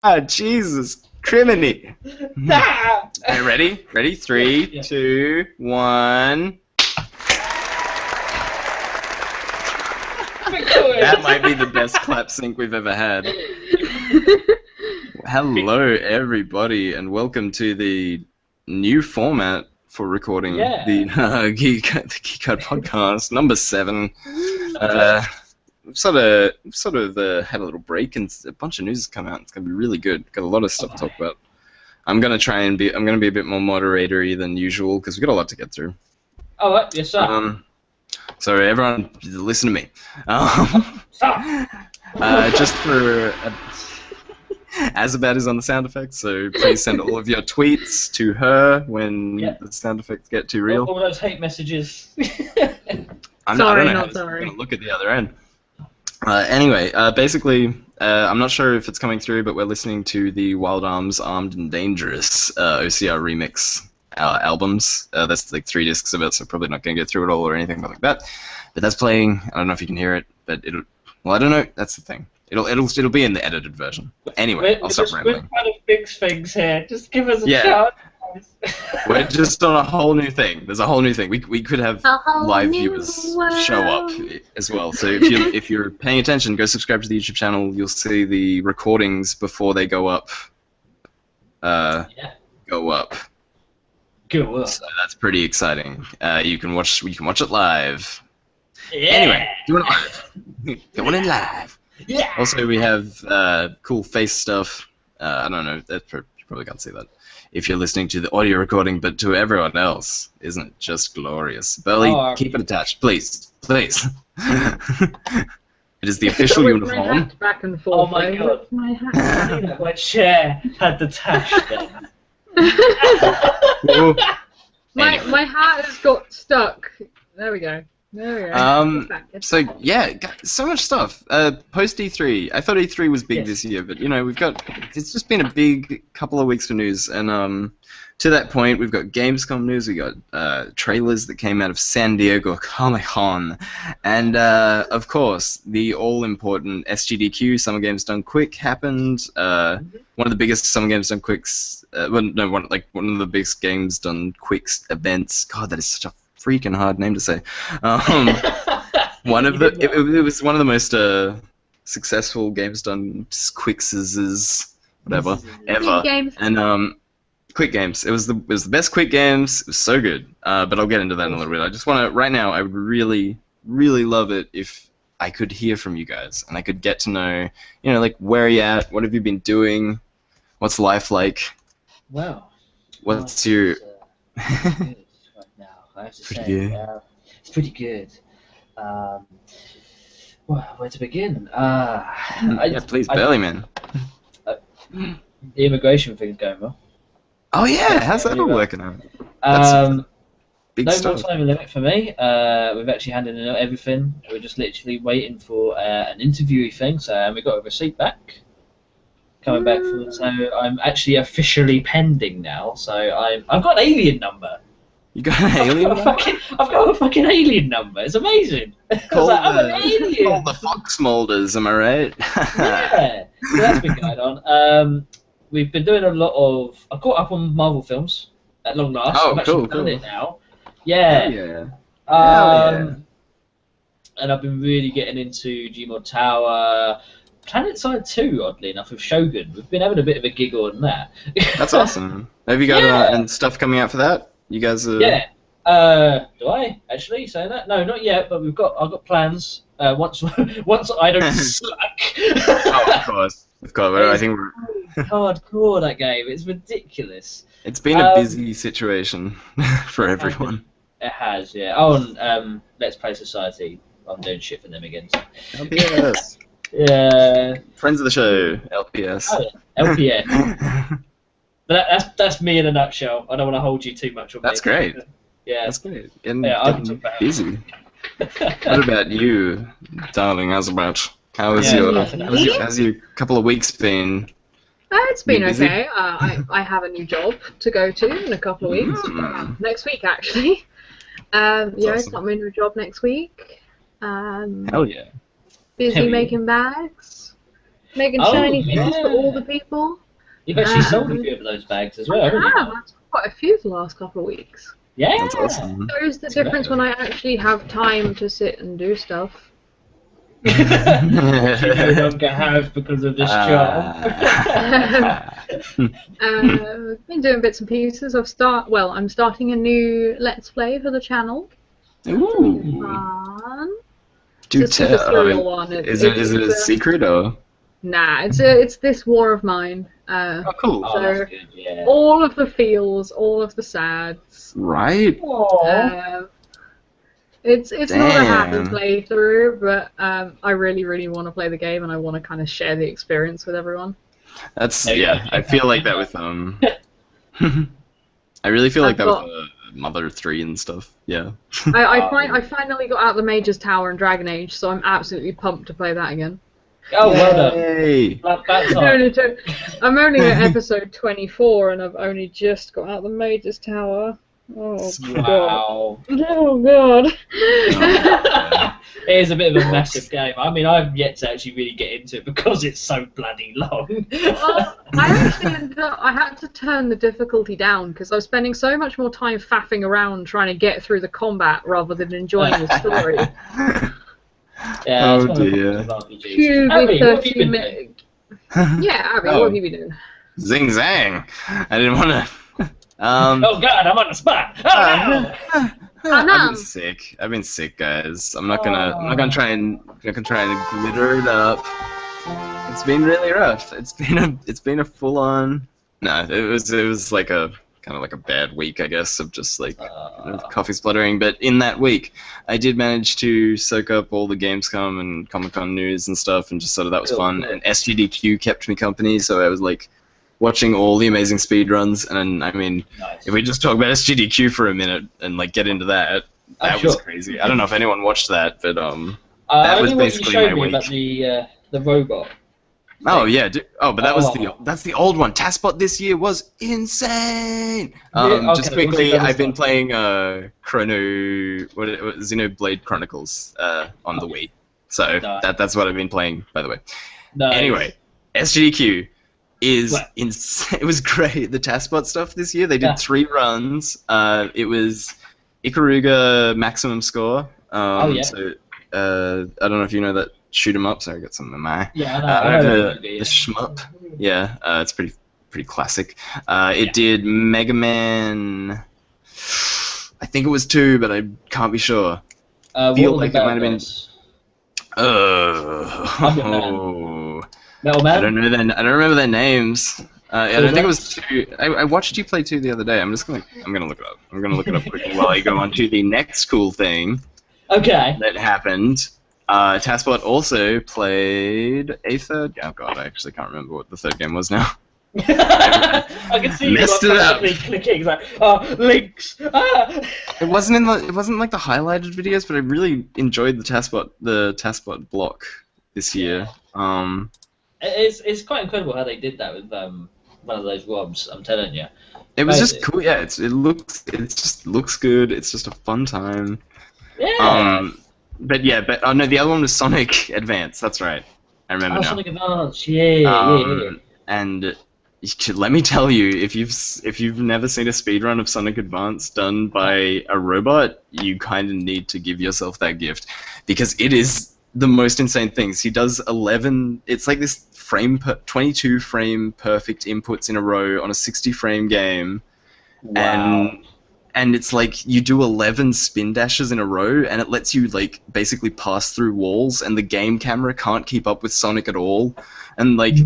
Ah, Jesus. Criminy. Ah! Okay, ready? Ready? Three, Yeah. 2, 1. That might be the best clap sync we've ever had. Hello, everybody, and welcome to the new format for recording the Geek Cut podcast, number 7. We've sort of had a little break, and a bunch of news has come out. It's gonna be really good. Got a lot of stuff to talk about. I'm gonna be a bit more moderatory than usual because we've got a lot to get through. All right, yes, sir. So everyone, listen to me. Stop. Just for Azabad is on the sound effects, so please send all of your tweets to her when the sound effects get too real. All those hate messages. I don't know how this is going to look at the other end. Anyway, basically, I'm not sure if it's coming through, but we're listening to the Wild Arms Armed and Dangerous OCR remix albums. That's like 3 discs of it, so probably not going to get through it all or anything like that. But that's playing. I don't know if you can hear it, but it'll. Well, I don't know. That's the thing. It'll be in the edited version. Anyway, I'll stop rambling. We're trying to fix things here. Just give us a chance. We're just on a whole new thing. There's a whole new thing. We could have live viewers show up as well. So if you're paying attention, go subscribe to the YouTube channel. You'll see the recordings before they go up. Go up. So that's pretty exciting. You can watch it live. Yeah. Anyway, doing it live. Going in live. Yeah. Also, we have cool face stuff. I don't know. You probably can't see that if you're listening to the audio recording, but to everyone else, isn't it just glorious? Burley, keep it attached, please. Please. It is the official uniform. My hat back and forth. Oh my god. My hat. My chair had the tash there. My hat has got stuck. There we go. So yeah, so much stuff. Post E3, I thought E3 was big this year, but it's just been a big couple of weeks for news, and to that point, we've got Gamescom news, we got trailers that came out of San Diego Comic-Con, and of course, the all-important SGDQ, Summer Games Done Quick, happened. One of the biggest Summer Games Done Quicks, one of the biggest Games Done Quicks events. God, that is such a freaking hard name to say. It was one of the most successful Games Done Quicks whatever ever. And Quick Games. It was the best Quick Games. It was so good. But I'll get into that in a little bit. I just want to right now. I would really, really love it if I could hear from you guys and I could get to know, like where are you at? What have you been doing? What's life like? Well. What's your I have to say, it's pretty good. Well, where to begin? Please, Burley, man. The immigration thing's going well. Oh yeah, how's that all working out? Big no stuff. more time limit for me. We've actually handed in everything. We're just literally waiting for an interviewee thing. So we got a receipt back. Coming back from. So I'm actually officially pending now. So I've got an alien number. You got an alien number? I've got a fucking alien number. It's amazing. I'm an alien. Called the Fox Molders, am I right? Yeah. So that's been going on. We've been doing a lot of. I caught up on Marvel films at long last. Oh, I've actually done it now. Yeah. And I've been really getting into Gmod Tower. PlanetSide 2, oddly enough, with Shogun. We've been having a bit of a giggle on that. That's awesome. Have you got and stuff coming out for that? You guys are... Yeah. Do I actually say that? No, not yet. But I've got plans. Once I don't suck. Of course. I think we're hardcore that game. It's ridiculous. It's been a busy situation for everyone. It has, yeah. Oh, and Let's Play Society. I'm doing shit for them again. So. LPS. Yeah. Friends of the show. LPS. Oh, yeah. LPS. But that's me in a nutshell. I don't want to hold you too much on That's great. Yeah. That's great. Getting busy. What about you, darling Azabach? How's your couple of weeks been? It's been okay. I have a new job to go to in a couple of weeks. Next week, actually. Awesome. Got my new job next week. Hell yeah. Busy making bags. making Oh, shiny things yeah. for all the people. You've actually sold a few of those bags as well, haven't you? I've sold quite a few the last couple of weeks. Yeah. That's awesome. Shows the difference when I actually have time to sit and do stuff. You no longer have because of this job. Been doing bits and pieces. I'm starting a new Let's Play for the channel. Ooh. Fun. Do It's just a tell. serial one. Is it a secret or? Nah, it's this war of mine. Oh, cool. Oh, that's good, yeah. All of the feels, all of the sads. Right. It's not a happy Damn. playthrough, but I really, really want to play the game, and I want to kind of share the experience with everyone. That's I feel like that with I really feel like that with Mother 3 and stuff. Yeah. I finally got out the Mage's Tower and Dragon Age, so I'm absolutely pumped to play that again. Oh, well done. Yay. I'm only at episode 24, and I've only just got out the Mage's Tower. Oh, Wow. God. Oh, God. It is a bit of a massive game. I mean, I've yet to actually really get into it because it's so bloody long. Well, I actually I had to turn the difficulty down because I was spending so much more time faffing around trying to get through the combat rather than enjoying the story. Yeah, Oh, it's one of the dear. RPGs. Abby, what have you been doing? Yeah, Abby, what have you been doing? Zing zang. I didn't want to. Oh God, I'm on the spot. Oh no! I've been sick. I've been sick, guys. I'm not gonna try and glitter it up. It's been really rough. It's been a full on. No, it was like a kind of like a bad week, I guess, of just like coffee spluttering. But in that week, I did manage to soak up all the Gamescom and Comic-Con news and stuff, and just sort of that was fun. And SGDQ kept me company, so I was like watching all the amazing speedruns. And I mean, if we just talk about SGDQ for a minute and like get into that, that was crazy. I don't know if anyone watched that, but that was basically my week. About the robot. Oh yeah, but that was that's the old one. Taskbot this year was insane. Just quickly, I've been playing Xenoblade Chronicles on the Wii, so that's what I've been playing, by the way. Anyway, SGDQ is insane. It was great. The Taskbot stuff this year, they did 3 runs. It was Ikaruga maximum score. So I don't know if you know that shoot 'em up. Sorry, I got some in my eye. Yeah, I know. The shmup. Yeah, it's pretty classic. It did Mega Man. I think it was 2, but I can't be sure. Feel like it might have been. Metal Man? I don't remember their names. I don't think it was 2. I watched you play 2 the other day. I'm gonna look it up. I'm gonna look it up quickly while I go on to the next cool thing. Okay. That happened. Taskbot also played a third. Oh god, I actually can't remember what the third game was now. I can see Messed you it up. clicking. It's like, links. It wasn't like the highlighted videos, but I really enjoyed the Taskbot block this year. It's quite incredible how they did that with one of those ROMs. I'm telling you. It was just cool. Yeah, it just looks good. It's just a fun time. Yeah. But no, the other one was Sonic Advance. That's right. I remember now. Sonic Advance. Yeah. And let me tell you, if you've never seen a speedrun of Sonic Advance done by a robot, you kind of need to give yourself that gift, because it is the most insane things. He does 11. It's like this 22 frame perfect inputs in a row on a 60 frame game. Wow. And it's like you do 11 spin dashes in a row, and it lets you like basically pass through walls, and the game camera can't keep up with Sonic at all. And like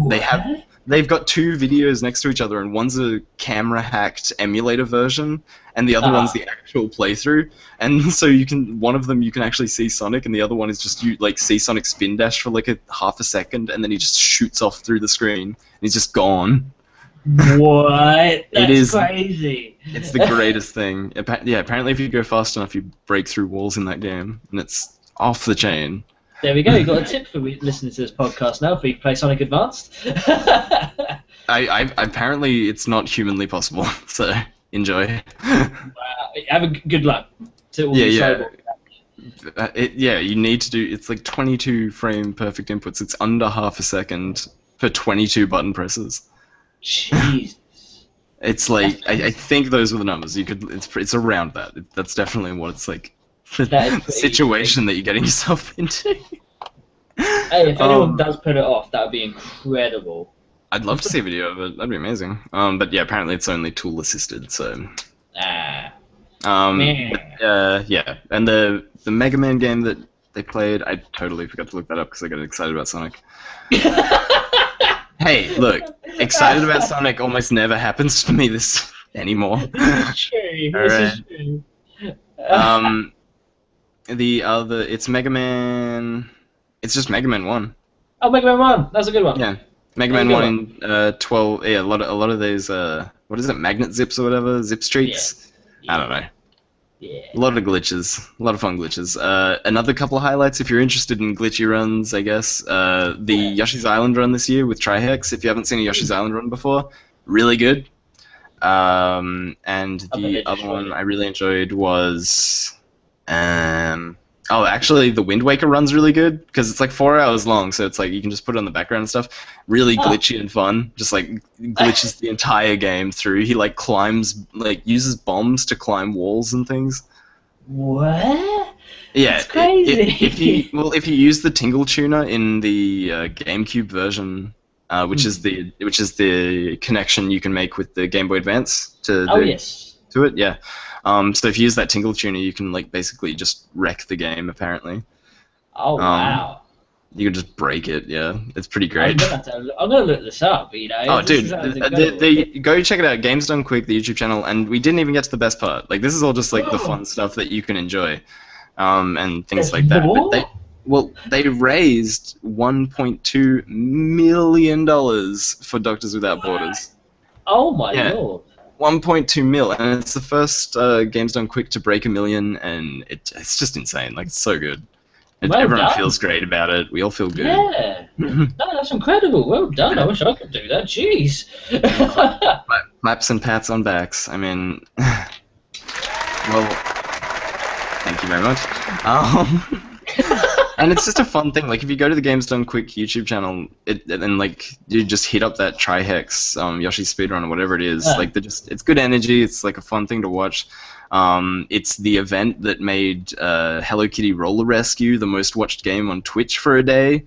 they've got 2 videos next to each other, and one's a camera hacked emulator version, and the other one's the actual playthrough. And so one of them you can actually see Sonic, and the other one is just you like see Sonic spin dash for like a half a second, and then he just shoots off through the screen, and he's just gone. What? That's it is crazy. It's the greatest thing. Yeah, apparently if you go fast enough, you break through walls in that game, and it's off the chain. There we go. You got a tip for listening to this podcast now. If you play Sonic Advanced. I apparently it's not humanly possible, so enjoy. Have a good luck to all you need to do. It's like 22 frame perfect inputs. It's under half a second. for 22 button presses. Jeez. It's like I think those were the numbers. It's around that. That's definitely what it's like. The situation that you're getting yourself into. Hey, if anyone does put it off, that would be incredible. I'd love to see a video of it. That'd be amazing. But yeah, apparently it's only tool assisted. So. Yeah, and the Mega Man game that they played, I totally forgot to look that up because I got excited about Sonic. Hey, look, excited about Sonic almost never happens for me anymore. This is true. This is true. The other, it's Mega Man. It's just Mega Man 1. Oh, Mega Man 1. That's a good one. Yeah, Mega Man 1 in 12. Yeah, a lot of those. What is it? Magnet zips or whatever. Zip streets. Yeah. I don't know. Yeah. A lot of glitches. A lot of fun glitches. Another couple of highlights if you're interested in glitchy runs, I guess. The Yoshi's Island run this year with Trihex. If you haven't seen a Yoshi's Island run before, really good. And the other one I really enjoyed was. Actually, the Wind Waker run's really good because it's like 4 hours long, so it's like you can just put it on the background and stuff. Really glitchy and fun. Just like glitches the entire game through. He like uses bombs to climb walls and things. What? Yeah, that's crazy. If you use the Tingle Tuner in the GameCube version, which is the connection you can make with the Game Boy Advance to it, yeah. So if you use that Tingle Tuner, you can like basically just wreck the game. Apparently. Oh wow. You can just break it. Yeah, it's pretty great. I'm gonna look this up. You know. Oh, dude, go check it out. Games Done Quick, the YouTube channel, and we didn't even get to the best part. Like this is all just like the fun stuff that you can enjoy, and things like that. But they raised $1.2 million for Doctors Without Borders. Oh my lord. 1.2 mil, and it's the first Games Done Quick to break 1 million, and it's just insane. Like, it's so good. Everyone feels great about it. We all feel good. Yeah. No, that's incredible. Well done. I wish I could do that. Jeez. Claps and pats on backs. I mean, well, thank you very much. And it's just a fun thing. Like if you go to the Games Done Quick YouTube channel, and like you just hit up that Trihex Yoshi speedrun or whatever it is. Like it's good energy. It's like a fun thing to watch. It's the event that made Hello Kitty Roller Rescue the most watched game on Twitch for a day.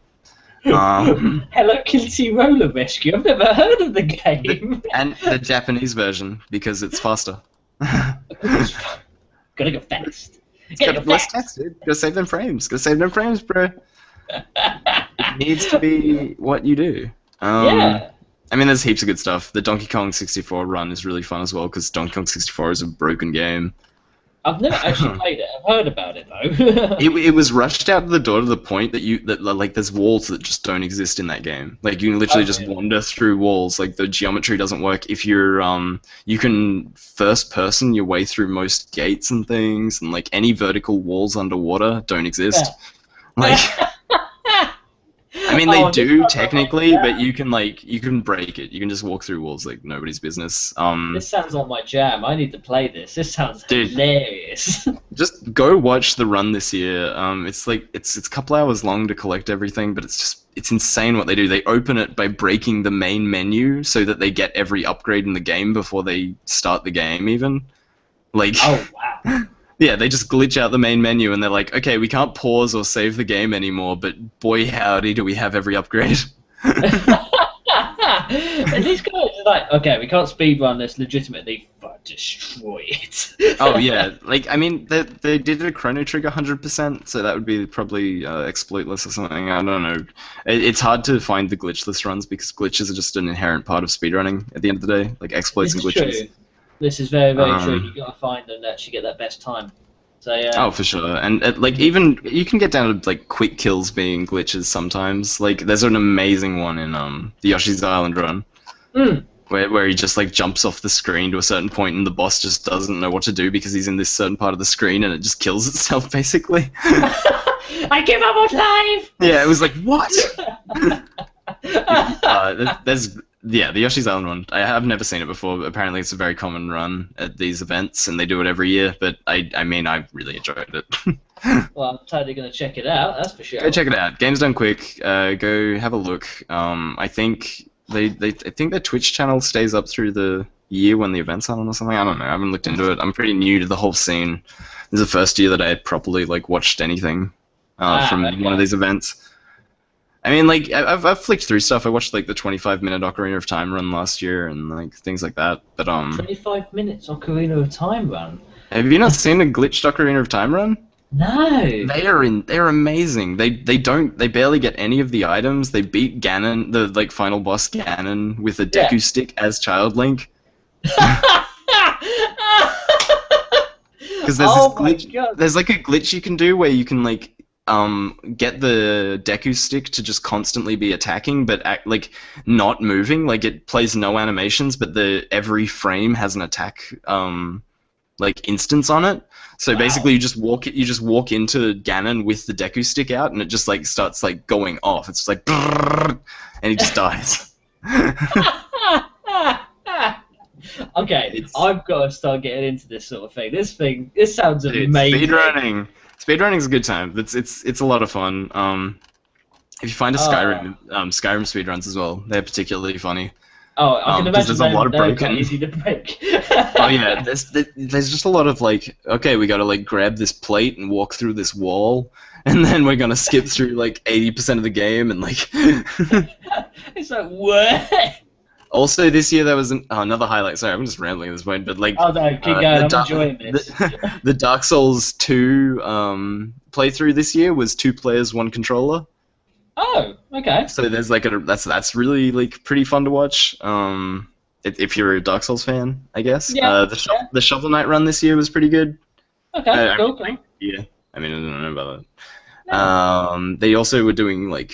Hello Kitty Roller Rescue. I've never heard of the game. And the Japanese version because it's faster. Gotta go fast. Less text, dude. Gotta save them frames. Gotta save them frames, bro. It needs to be what you do. Yeah. I mean, there's heaps of good stuff. The Donkey Kong 64 run is really fun as well because Donkey Kong 64 is a broken game. I've never actually played it. I've heard about it though. it was rushed out of the door to the point that like there's walls that just don't exist in that game. Like you can literally just wander through walls. Like the geometry doesn't work. If you're you can first person your way through most gates and things, and like any vertical walls underwater don't exist. Like. I mean, they do technically, but you can break it. You can just walk through walls like nobody's business. This sounds like my jam. I need to play this. This sounds hilarious. Just go watch the run this year. It's a couple hours long to collect everything, but it's insane what they do. They open it by breaking the main menu so that they get every upgrade in the game before they start the game even. Like. Oh wow. Yeah, they just glitch out the main menu and they're like, okay, we can't pause or save the game anymore, but boy howdy do we have every upgrade. And these guys are like, okay, we can't speedrun this legitimately, but destroy it. Oh yeah, like, I mean, they did a Chrono Trigger 100%, so that would be probably exploitless or something, I don't know. It's hard to find the glitchless runs because glitches are just an inherent part of speedrunning at the end of the day, like exploits and glitches. True. This is very, very true. You gotta find and actually get that best time. So yeah. Oh, for sure. And like even you can get down to like quick kills being glitches sometimes. Like there's an amazing one in the Yoshi's Island run, where he just like jumps off the screen to a certain point and the boss just doesn't know what to do because he's in this certain part of the screen and it just kills itself basically. I give up on life. Yeah, it was like what? Yeah, the Yoshi's Island one. I've never seen it before, but apparently it's a very common run at these events, and they do it every year. But I mean, I really enjoyed it. Well, I'm totally going to check it out, that's for sure. Go check it out. Game's done quick. Go have a look. I think I think their Twitch channel stays up through the year when the event's on or something. I don't know. I haven't looked into it. I'm pretty new to the whole scene. This is the first year that I had properly like watched anything from one of these events. I mean, like I've flicked through stuff. I watched like the 25-minute Ocarina of Time run last year and like things like that. But 25 minutes Ocarina of Time run. Have you not seen a glitched Ocarina of Time run? No. They're amazing. They barely get any of the items. They beat Ganon, the like final boss Ganon, with a Deku stick as Child Link. Because there's this glitch. There's like a glitch you can do where you can like get the Deku stick to just constantly be attacking, but like not moving. Like it plays no animations, but every frame has an attack like instance on it. So basically, you just walk into Ganon with the Deku stick out, and it just like starts like going off. It's just like, and he just dies. Okay, I've got to start getting into this sort of thing. This sounds amazing. Speedrunning's a good time. It's a lot of fun. If you find a Skyrim speedruns as well, they're particularly funny. Oh, I can imagine there's a lot of broken. Easy to break. Oh yeah, there's just a lot of like, okay, we gotta like grab this plate and walk through this wall, and then we're gonna skip through like 80% of the game and like. It's like what? Also, this year there was another highlight. Sorry, I'm just rambling at this point, but like. Oh no, keep going. I'm enjoying this. The Dark Souls 2 playthrough this year was 2 players, 1 controller. Oh, okay. So there's like that's really like pretty fun to watch. If you're a Dark Souls fan, I guess. Yeah. The Shovel Knight run this year was pretty good. Okay, cool. Yeah, I mean I don't know about that. No. They also were doing like,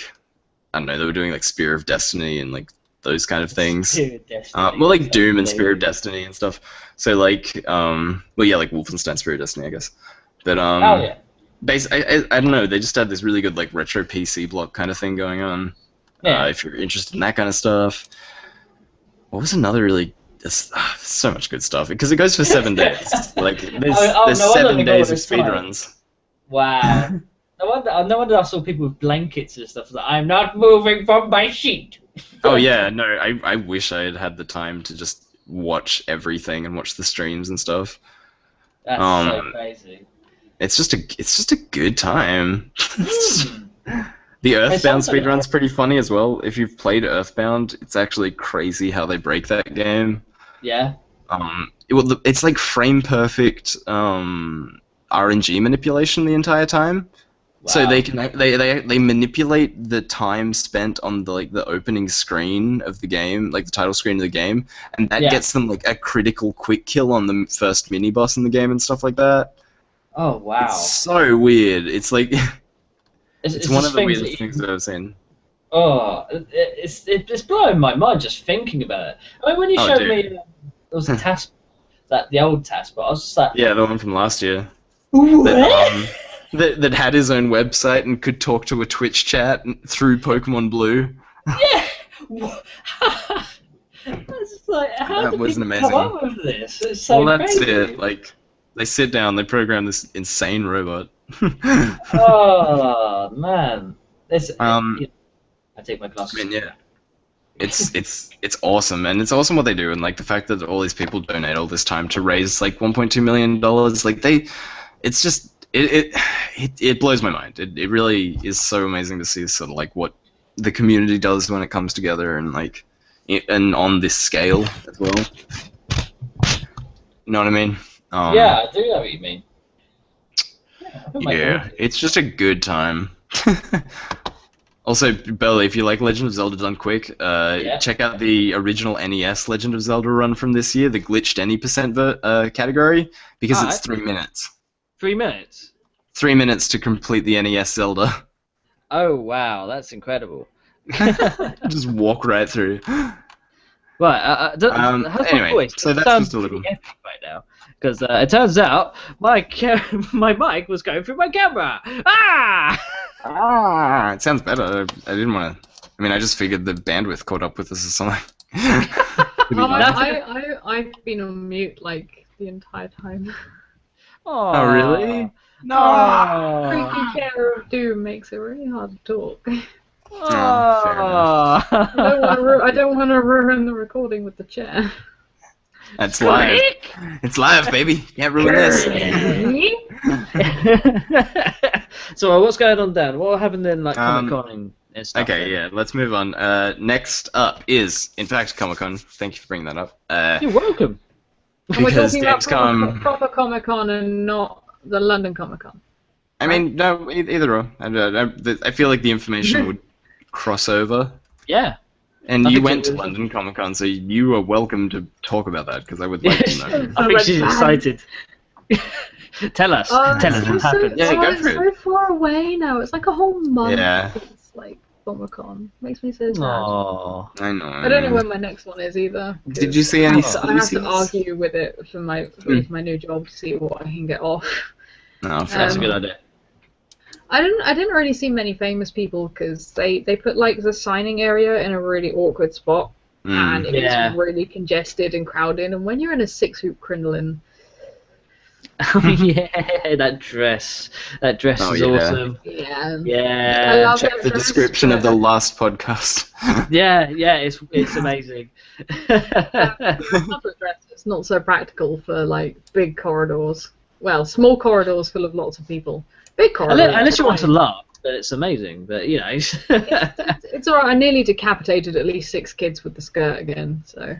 I don't know, they were doing like Spear of Destiny and like those kind of things. Spear of Destiny. Well, like Doom and Spear of Destiny and stuff. So like, well yeah, like Wolfenstein Spear of Destiny, I guess. But Oh yeah. I don't know, they just had this really good like retro PC block kind of thing going on. Yeah. If you're interested in that kind of stuff. What was another really... so much good stuff, because it goes for 7 days. Like, there's 7 days of speedruns. Wow. No wonder I saw people with blankets and stuff like, I'm not moving from my seat. Oh yeah, no, I wish I had the time to just watch everything and watch the streams and stuff. That's so crazy. It's just a good time. The Earthbound speedrun's pretty funny as well. If you've played Earthbound, it's actually crazy how they break that game. Yeah. It's like frame perfect RNG manipulation the entire time. Wow. So they manipulate the time spent on the opening screen of the game, like the title screen of the game, and that gets them like a critical quick kill on the first mini boss in the game and stuff like that. Oh wow! It's so weird. It's like it's one of the things weirdest things that I've seen. Oh, it's blowing my mind just thinking about it. I mean, when you showed me, there was a task, the old task, but I was just like, yeah, the one from last year. What? That had his own website and could talk to a Twitch chat through Pokemon Blue. Yeah. That's like, how that did wasn't people amazing. come up with this? It's so well, that's crazy. it. Like, they sit down, they program this insane robot. Oh man, I take my glasses. I mean, yeah, it's awesome, and it's awesome what they do, and like the fact that all these people donate all this time to raise like $1.2 million. Like it's just it blows my mind. It really is so amazing to see sort of like what the community does when it comes together, and like and on this scale as well. You know what I mean? Yeah, I do know what you mean. Yeah, it's just a good time. Also, Belly, if you like Legend of Zelda done quick, check out the original NES Legend of Zelda run from this year, the glitched any percent category, because it's 3 minutes. 3 minutes? 3 minutes to complete the NES Zelda. Oh wow, that's incredible. Just walk right through. Right, anyway, so that's just a little... right now. Because it turns out my mic was going through my camera. It sounds better. I didn't want to. I mean, I just figured the bandwidth caught up with us or something. I've been on mute like the entire time. Oh, really? No. Freaking Chair of Doom makes it really hard to talk. Oh, fair enough. I don't want to ruin the recording with the chair. That's live. It's live, baby. Can't ruin this. So what's going on, Dan? What happened in like Comic-Con and stuff? Okay, yeah, let's move on. Next up is, in fact, Comic-Con. Thank you for bringing that up. You're welcome. And we're Because talking about Gamescom... proper Comic-Con and not the London Comic-Con. I mean, no, either or. I feel like the information would cross over. Yeah. And you went to London Comic-Con, so you are welcome to talk about that, because I would like to know. I think she's excited. Tell us what happened. Yeah, go it's for it. so far away now. It's like a whole month. Yeah. It's like Comic-Con. Makes me so sad. Aww. I know. I don't know when my next one is either. Did you see any I have to argue with it for my new job to see what I can get off. No, That's a good idea. I didn't really see many famous people because they put like the signing area in a really awkward spot and it was really congested and crowded. And when you're in a 6-hoop crinoline, Oh yeah, that dress is awesome. Yeah. I love check the description of the last podcast. yeah, it's amazing. I love the dress. It's not so practical for like big corridors. Well, small corridors full of lots of people. Big corridors. Unless you want to laugh, but it's amazing. But you know, it's alright. I nearly decapitated at least 6 kids with the skirt again. So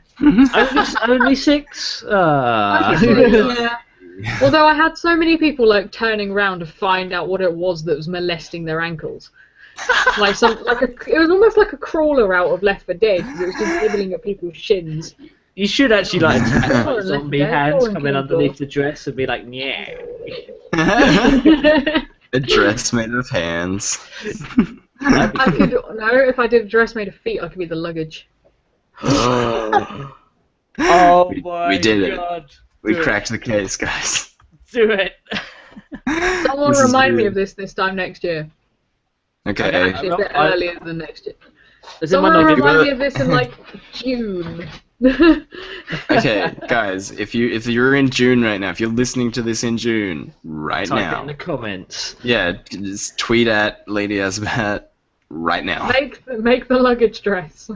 only 6. Yeah. Although I had so many people like turning around to find out what it was that was molesting their ankles. It was almost like a crawler out of Left 4 Dead because it was just nibbling at people's shins. You should actually like attack zombie hands coming underneath the dress and be like, yeah. A dress made of hands. If I did a dress made of feet, I could be the luggage. Oh my we did god. It. We cracked the case, guys. Do it. Someone remind me of this time next year. Okay. Actually, a bit earlier than next year. Someone remind me of this in like June. Okay, guys, if you're in June right now, if you're listening to this in June right type now, it in the comments. Yeah, just tweet at Lady Asbat right now. Make the luggage dress.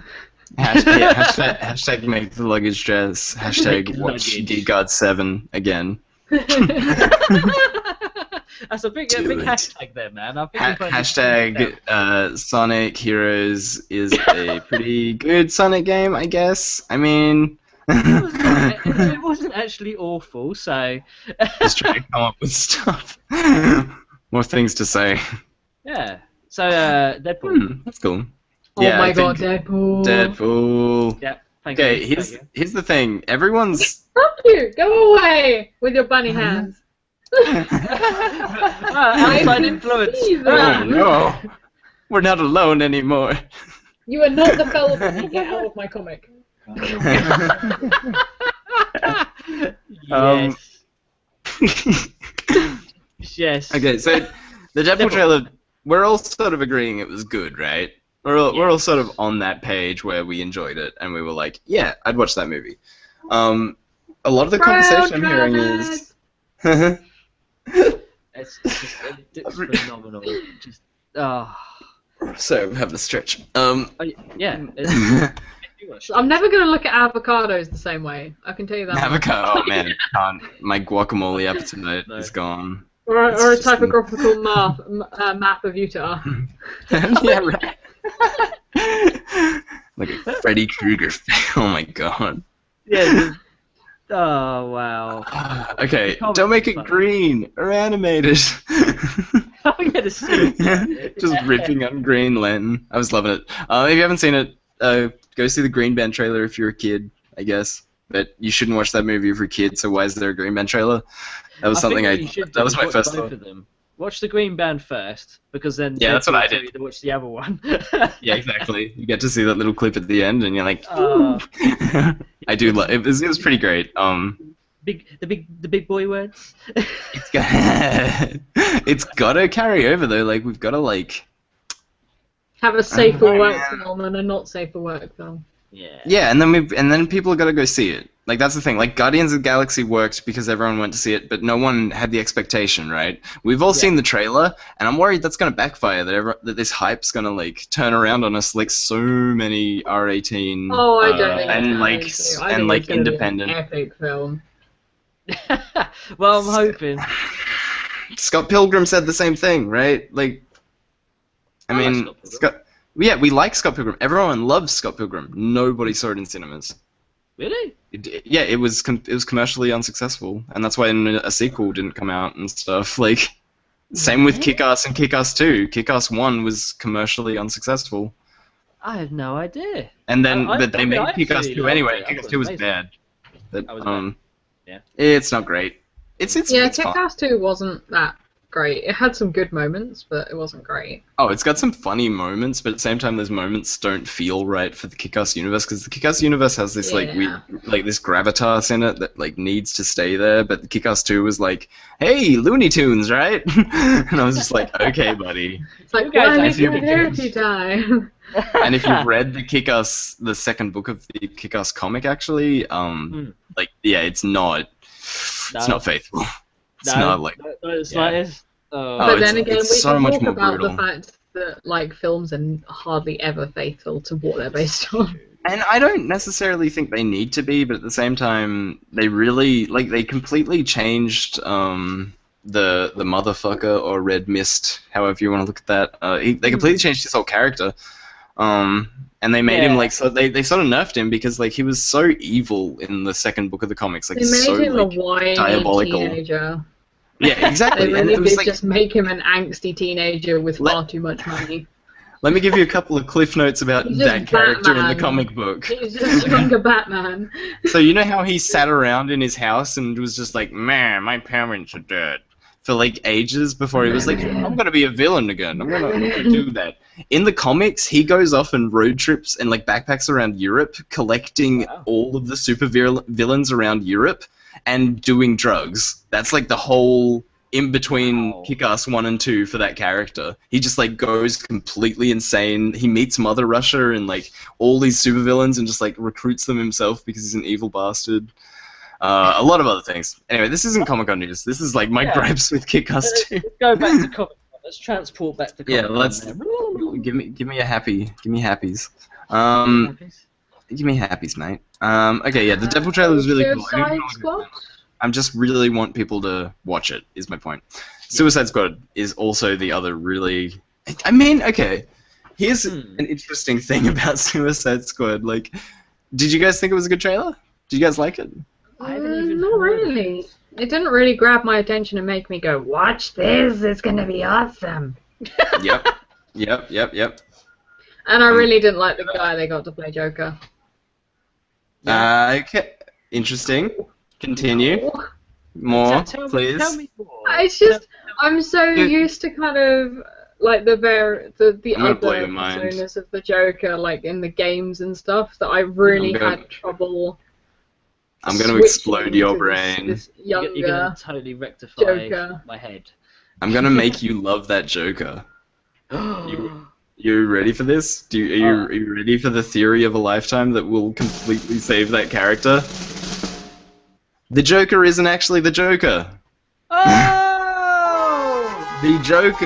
Hashtag make the luggage dress. Hashtag watch DGod 7 again. That's a big hashtag there, man. I think hashtag Sonic Heroes is a pretty good Sonic game, I guess. I mean, it wasn't actually awful, so just trying to come up with stuff. More things to say. Yeah. So Deadpool. That's cool. Oh my god, Deadpool. Yeah. Okay, here's the thing. Everyone's. Fuck you! Go away with your bunny hands. Outside influence. Oh no, we're not alone anymore. You are not the fellow bunny. Get out of my comic. Yes. Okay, so the Deadpool trailer. We're all sort of agreeing it was good, right? We're all sort of on that page where we enjoyed it, and we were like, yeah, I'd watch that movie. A lot of the conversation I'm hearing is... it's phenomenal. Just, So, I'm having a stretch. Yeah. I'm never going to look at avocados the same way. I can tell you that. Avocado, oh man, I can't. My guacamole appetite is gone. Or a typographical map of Utah. Yeah, right. Like a Freddy Krueger. Oh my god. Yeah. Oh wow. Okay, don't make it green or animated. Oh yeah, the scene. Just ripping on Green Lantern. I was loving it. If you haven't seen it, go see the Green Band trailer if you're a kid, I guess. But you shouldn't watch that movie if you're a kid. So why is there a Green Band trailer? That was something that was my first thought. Watch the Green Band first, because then that's what I did. To watch the other one. Yeah, exactly. You get to see that little clip at the end, and you're like, I do love it. It was pretty great. The big boy words. It's gotta carry over though. Like we've gotta like have a safe for work film and a not safe for work film. Yeah, and then people are gonna go see it. Like that's the thing. Like Guardians of the Galaxy worked because everyone went to see it, but no one had the expectation, right? We've all seen the trailer, and I'm worried that's gonna backfire. That this hype's gonna like turn around on us, like so many R18. Oh, I don't think and like independent. Be an epic film. Well, I'm hoping. Scott Pilgrim said the same thing, right? Like, I mean, yeah, we like Scott Pilgrim. Everyone loves Scott Pilgrim. Nobody saw it in cinemas. Really? It was commercially unsuccessful, and that's why a sequel didn't come out and stuff. Like, same with Kick-Ass and Kick-Ass 2. Kick-Ass 1 was commercially unsuccessful. I have no idea. And then, but they made Kick-Ass 2 anyway. Kick-Ass 2 was bad. But it's not great. It's Kick-Ass 2 wasn't that great. It had some good moments, but it wasn't great. Oh, it's got some funny moments, but at the same time, those moments don't feel right for the Kick-Ass universe, because the Kick-Ass universe has this like weird, like this gravitas in it that like needs to stay there. But the Kick-Ass 2 was like, hey, Looney Tunes, right? And I was just like, okay, buddy. It's like, why did you dirty time? And if you've read the second book of the Kick-Ass comic, actually, like, yeah, it's not faithful. It's not like. But then again, we can talk about the fact that like films are hardly ever faithful to what they're based on. And I don't necessarily think they need to be, but at the same time, they really they completely changed the motherfucker or Red Mist, however you want to look at that. They completely changed his whole character. And they made him like they sort of nerfed him because like he was so evil in the second book of the comics. Like they made him like, a whiny diabolical teenager. Yeah, exactly. They really did just make him an angsty teenager with far too much money. Let me give you a couple of cliff notes about that character in the comic book. He's just younger Batman. So you know how he sat around in his house and was just like, man, my parents are dead. For like ages before he was like, I'm gonna be a villain again. I'm gonna do that. In the comics, he goes off and road trips and like backpacks around Europe, collecting all of the super villains around Europe and doing drugs. That's like the whole in between Kick-Ass 1 and 2 for that character. He just like goes completely insane. He meets Mother Russia and like all these supervillains and just like recruits them himself because he's an evil bastard. A lot of other things. Anyway, this isn't Comic-Con news. This is like my gripes with Kick-Ass 2. Let's go back to Comic-Con. Let's transport back to Comic-Con. Yeah, let's give me a happy. Give me happies. Give me happies, mate. Okay, yeah, the Deadpool trailer was really cool. I just really want people to watch it, is my point. Suicide Squad is also the other really... I mean, okay, here's an interesting thing about Suicide Squad. Like, did you guys think it was a good trailer? Did you guys like it? Not really. It didn't really grab my attention and make me go, watch this, it's gonna be awesome. Yep. And I really didn't like the guy they got to play Joker. Okay, interesting. Continue. More, please. Tell me more. It's just, I'm so used to kind of like the other personas of the Joker, like in the games and stuff, that I really had trouble. I'm going to explode your brain. This younger You're going to totally rectify Joker. my head. I'm going to make you love that Joker. You ready for this? Are you ready for the theory of a lifetime that will completely save that character? The Joker isn't actually the Joker. Oh! The Joker.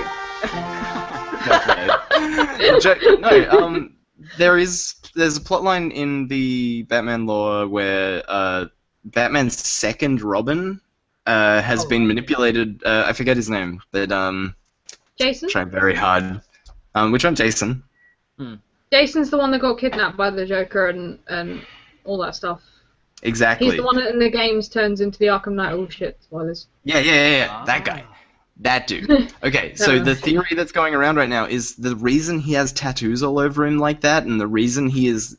There's a plotline in the Batman lore where Batman's second Robin has been manipulated. I forget his name, but Jason? Trying very hard. Which one, Jason? Jason's the one that got kidnapped by the Joker and all that stuff. Exactly. He's the one that in the games turns into the Arkham Knight. Oh shit, spoilers. Yeah. That guy. That dude. Okay, so the theory that's going around right now is the reason he has tattoos all over him like that, and the reason he is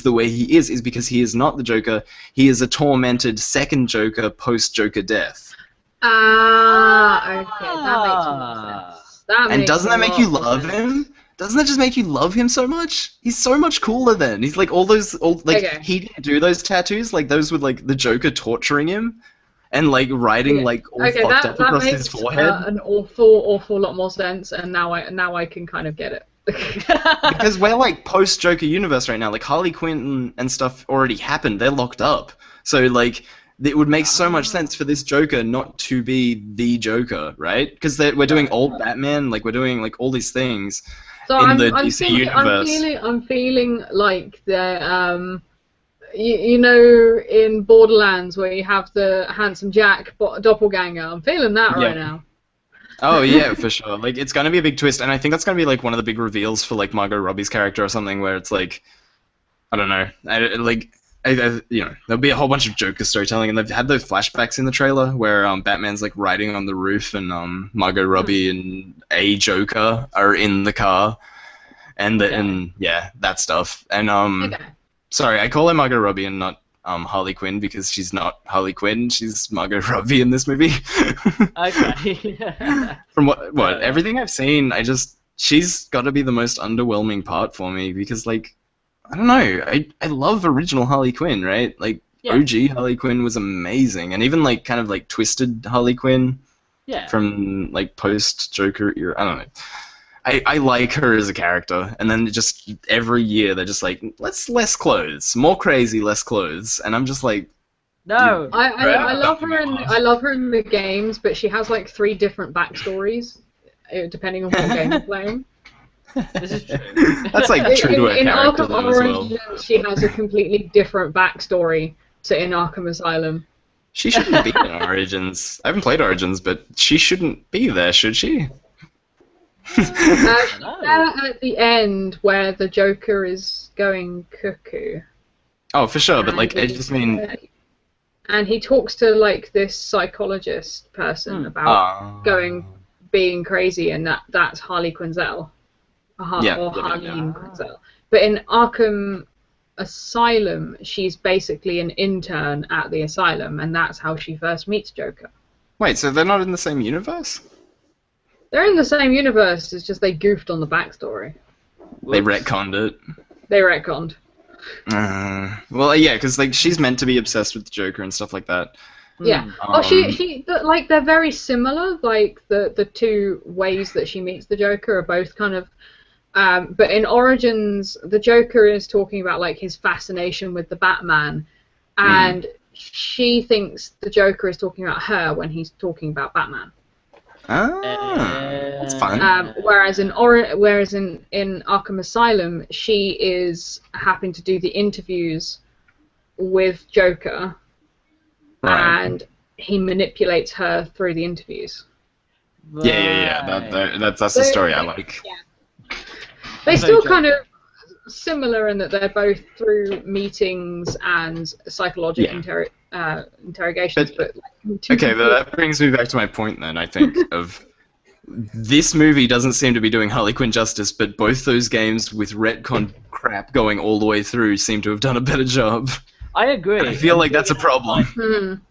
the way he is because he is not the Joker. He is a tormented second Joker post-Joker death. Okay, that makes more sense. And doesn't that make you love him? Doesn't that just make you love him so much? He's so much cooler then. He's like he didn't do those tattoos. Like those were like the Joker torturing him, and like writing like all fucked up across his forehead. An awful lot more sense, and now I can kind of get it. Because we're like post-Joker universe right now. Like Harley Quinn and stuff already happened. They're locked up. So like it would make so much sense for this Joker not to be the Joker, right? Because we're doing old Batman. Like we're doing like all these things So in I'm, the I'm DC feeling, universe. I'm feeling like the you know, in Borderlands where you have the handsome Jack doppelganger. I'm feeling that Yeah. right now. Oh yeah, for sure. Like it's gonna be a big twist, and I think that's gonna be like one of the big reveals for like Margot Robbie's character or something, where it's like, I don't know, you know, there'll be a whole bunch of Joker storytelling, and they've had those flashbacks in the trailer where Batman's like riding on the roof, and Margot Robbie and a Joker are in the car, and and yeah, that stuff. And Okay. sorry, I call her Margot Robbie and not Harley Quinn because she's not Harley Quinn. She's Margot Robbie in this movie. Okay. From what everything I've seen, she's got to be the most underwhelming part for me because like I don't know, I love original Harley Quinn, right? Like Yeah. OG Harley Quinn was amazing, and even like kind of like twisted Harley Quinn Yeah. from like post Joker era. I don't know. I like her as a character, and then just every year they're just like, less clothes, more crazy, less clothes, and I'm just like, No. I love her in the games, but she has like 3 different backstories, depending on what game you're playing. This is true. that's like true to her In character Arkham though as well. Origins, she has a completely different backstory to in Arkham Asylum. She shouldn't be in Origins. I haven't played Origins, but she shouldn't be there, should she? She's there at the end where the Joker is going cuckoo. Oh, for sure, but like I just mean, And he talks to like this psychologist person about being crazy, and that's Harley Quinzel, or Harleen Quinzel. But in Arkham Asylum, she's basically an intern at the asylum, and that's how she first meets Joker. wait, so they're not in the same universe? They're in the same universe. It's just they goofed on the backstory. They retconned it. They retconned. Well, yeah, because like she's meant to be obsessed with the Joker and stuff like that. Yeah. Like they're very similar. Like the 2 ways that she meets the Joker are both kind of. But in Origins, the Joker is talking about like his fascination with the Batman, and she thinks the Joker is talking about her when he's talking about Batman. That's fun. Whereas in Arkham Asylum, she is having to do the interviews with Joker, and he manipulates her through the interviews. Yeah. That's the story I like. Yeah. They still kind of similar in that they're both through meetings and psychological interrogations. But okay, but that brings me back to my point then, I think, of this movie doesn't seem to be doing Harley Quinn justice, but both those games with retcon crap going all the way through seem to have done a better job. I agree. And I feel like that's a problem.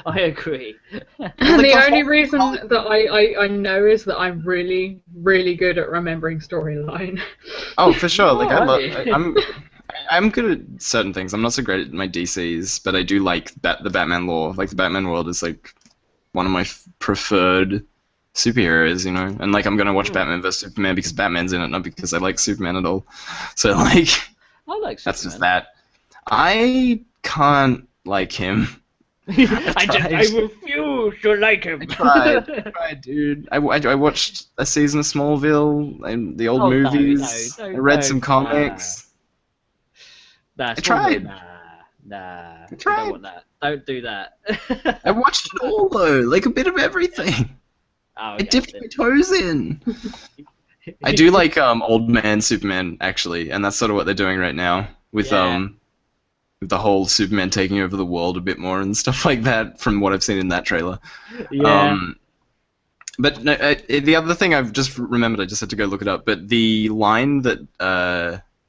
I agree. And the only reason that I know is that I'm really, really good at remembering storyline. Oh, for sure. Like I'm good at certain things. I'm not so great at my DCs, but I do like the Batman lore. Like the Batman world is like one of my preferred superheroes, you know. And like I'm gonna watch Batman vs Superman because Batman's in it, not because I like Superman at all. So like, I like Superman. That's just that. I can't like him. I refuse to like him. I tried, dude. I watched a season of Smallville and the old movies. I read some comics. Nah, I tried. Nah. I tried. Don't want that. Don't do that. I watched it all though, like a bit of everything. Oh, I dipped my toes in. I do like old man Superman actually, and that's sort of what they're doing right now with the whole Superman taking over the world a bit more and stuff like that. From what I've seen in that trailer. Yeah. But no, the other thing I've just remembered, I just had to go look it up. But the line that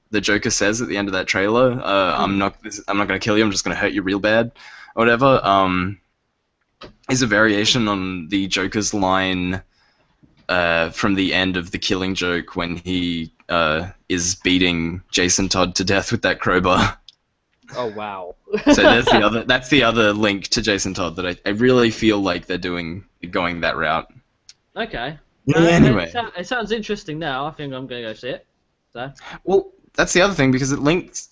the Joker says at the end of that trailer, I'm not going to kill you, I'm just going to hurt you real bad, or whatever, is a variation on the Joker's line from the end of The Killing Joke when he is beating Jason Todd to death with that crowbar. Oh wow. So that's the other link to Jason Todd that I really feel like they're going that route. Okay. Anyway. It sounds interesting now. I think I'm going to go see it. So. Well, that's the other thing because it links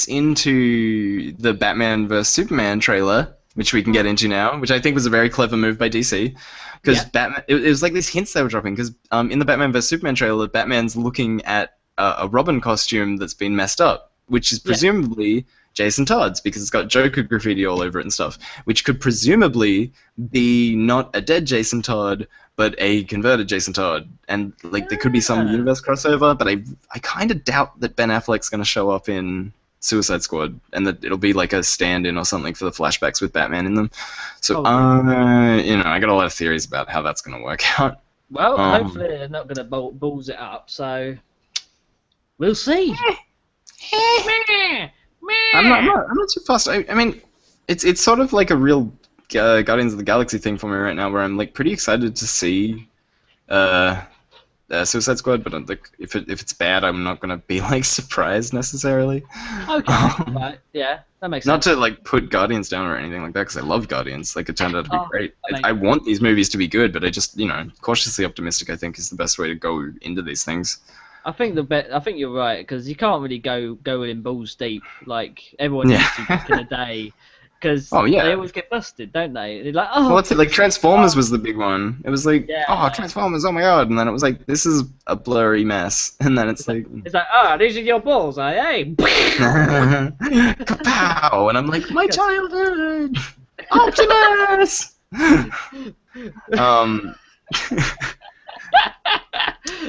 into the Batman vs Superman trailer, which we can get into now, which I think was a very clever move by DC. Because Batman, it was like these hints they were dropping. Because in the Batman vs Superman trailer, Batman's looking at a Robin costume that's been messed up, which is presumably Jason Todd's because it's got Joker graffiti all over it and stuff, which could presumably be not a dead Jason Todd, but a converted Jason Todd. And like there could be some universe crossover, but I kind of doubt that Ben Affleck's going to show up in Suicide Squad and that it'll be like a stand-in or something for the flashbacks with Batman in them. So, I got a lot of theories about how that's going to work out. Well, hopefully they're not going to balls it up, so we'll see. I'm not too fussed. I mean, it's sort of like a real Guardians of the Galaxy thing for me right now, where I'm like pretty excited to see Suicide Squad, but like if it's bad, I'm not gonna be like surprised necessarily. Okay, right, yeah, that makes sense. sense. Not to like put Guardians down or anything like that, because I love Guardians. Like it turned out to be great. I want these movies to be good, but I just cautiously optimistic. I think is the best way to go into these things. I think you're right because you can't really go in balls deep like everyone used to back in the day. Because they always get busted, don't they? They're like, well, it's like Transformers was the big one. It was like, Transformers, oh my god, and then it was like, this is a blurry mess, and then it's like, these are your balls, hey? Kapow! And I'm like, my childhood, Optimus.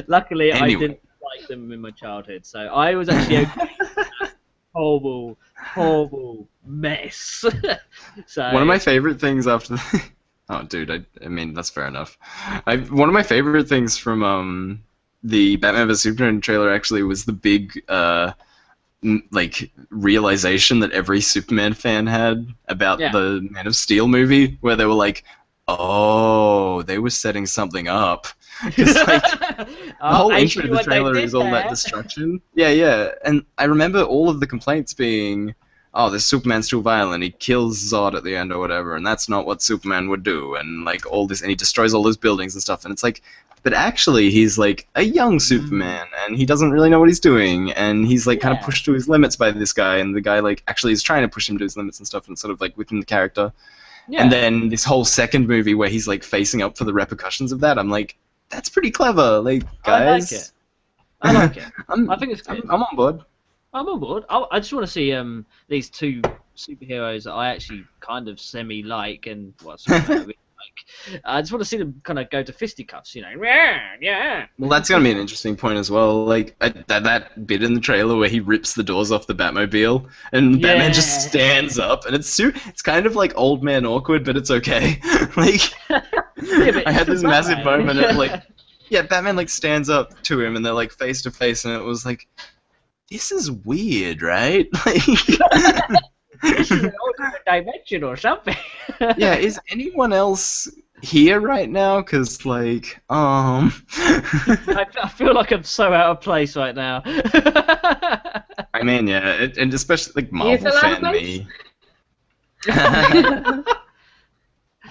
Luckily, anyway. I didn't like them in my childhood, so I was actually okay. Horrible mess. So one of my favorite things after oh dude, I mean that's fair enough. One of my favorite things from the Batman vs Superman trailer actually was the big like realization that every Superman fan had about the Man of Steel movie, where they were like, oh, they were setting something up. Because like, the whole intro of the trailer is all that destruction. Yeah. And I remember all of the complaints being, oh, this Superman's too violent, he kills Zod at the end or whatever, and that's not what Superman would do, and like all this, and he destroys all those buildings and stuff, and it's like, but actually he's like a young Superman, and he doesn't really know what he's doing, and he's like kind of pushed to his limits by this guy, and the guy like actually is trying to push him to his limits and stuff, and sort of like within the character. Yeah. And then this whole second movie where he's like facing up for the repercussions of that, I'm like, that's pretty clever, like, guys. I like it. I think it's good. I'm on board. I'm on board. I just want to see these two superheroes that I actually kind of semi-like and I just want to see them kind of go to fisticuffs, Yeah. Well, that's gonna be an interesting point as well. Like that bit in the trailer where he rips the doors off the Batmobile and Batman just stands up, and it's kind of like old man awkward, but it's okay. Like I had this massive moment of like, Batman like stands up to him and they're like face to face, and it was like, this is weird, right? This is an alternate dimension or something. Yeah, is anyone else here right now? Because, like, I feel like I'm so out of place right now. I mean, yeah, and especially, like, Marvel fan me.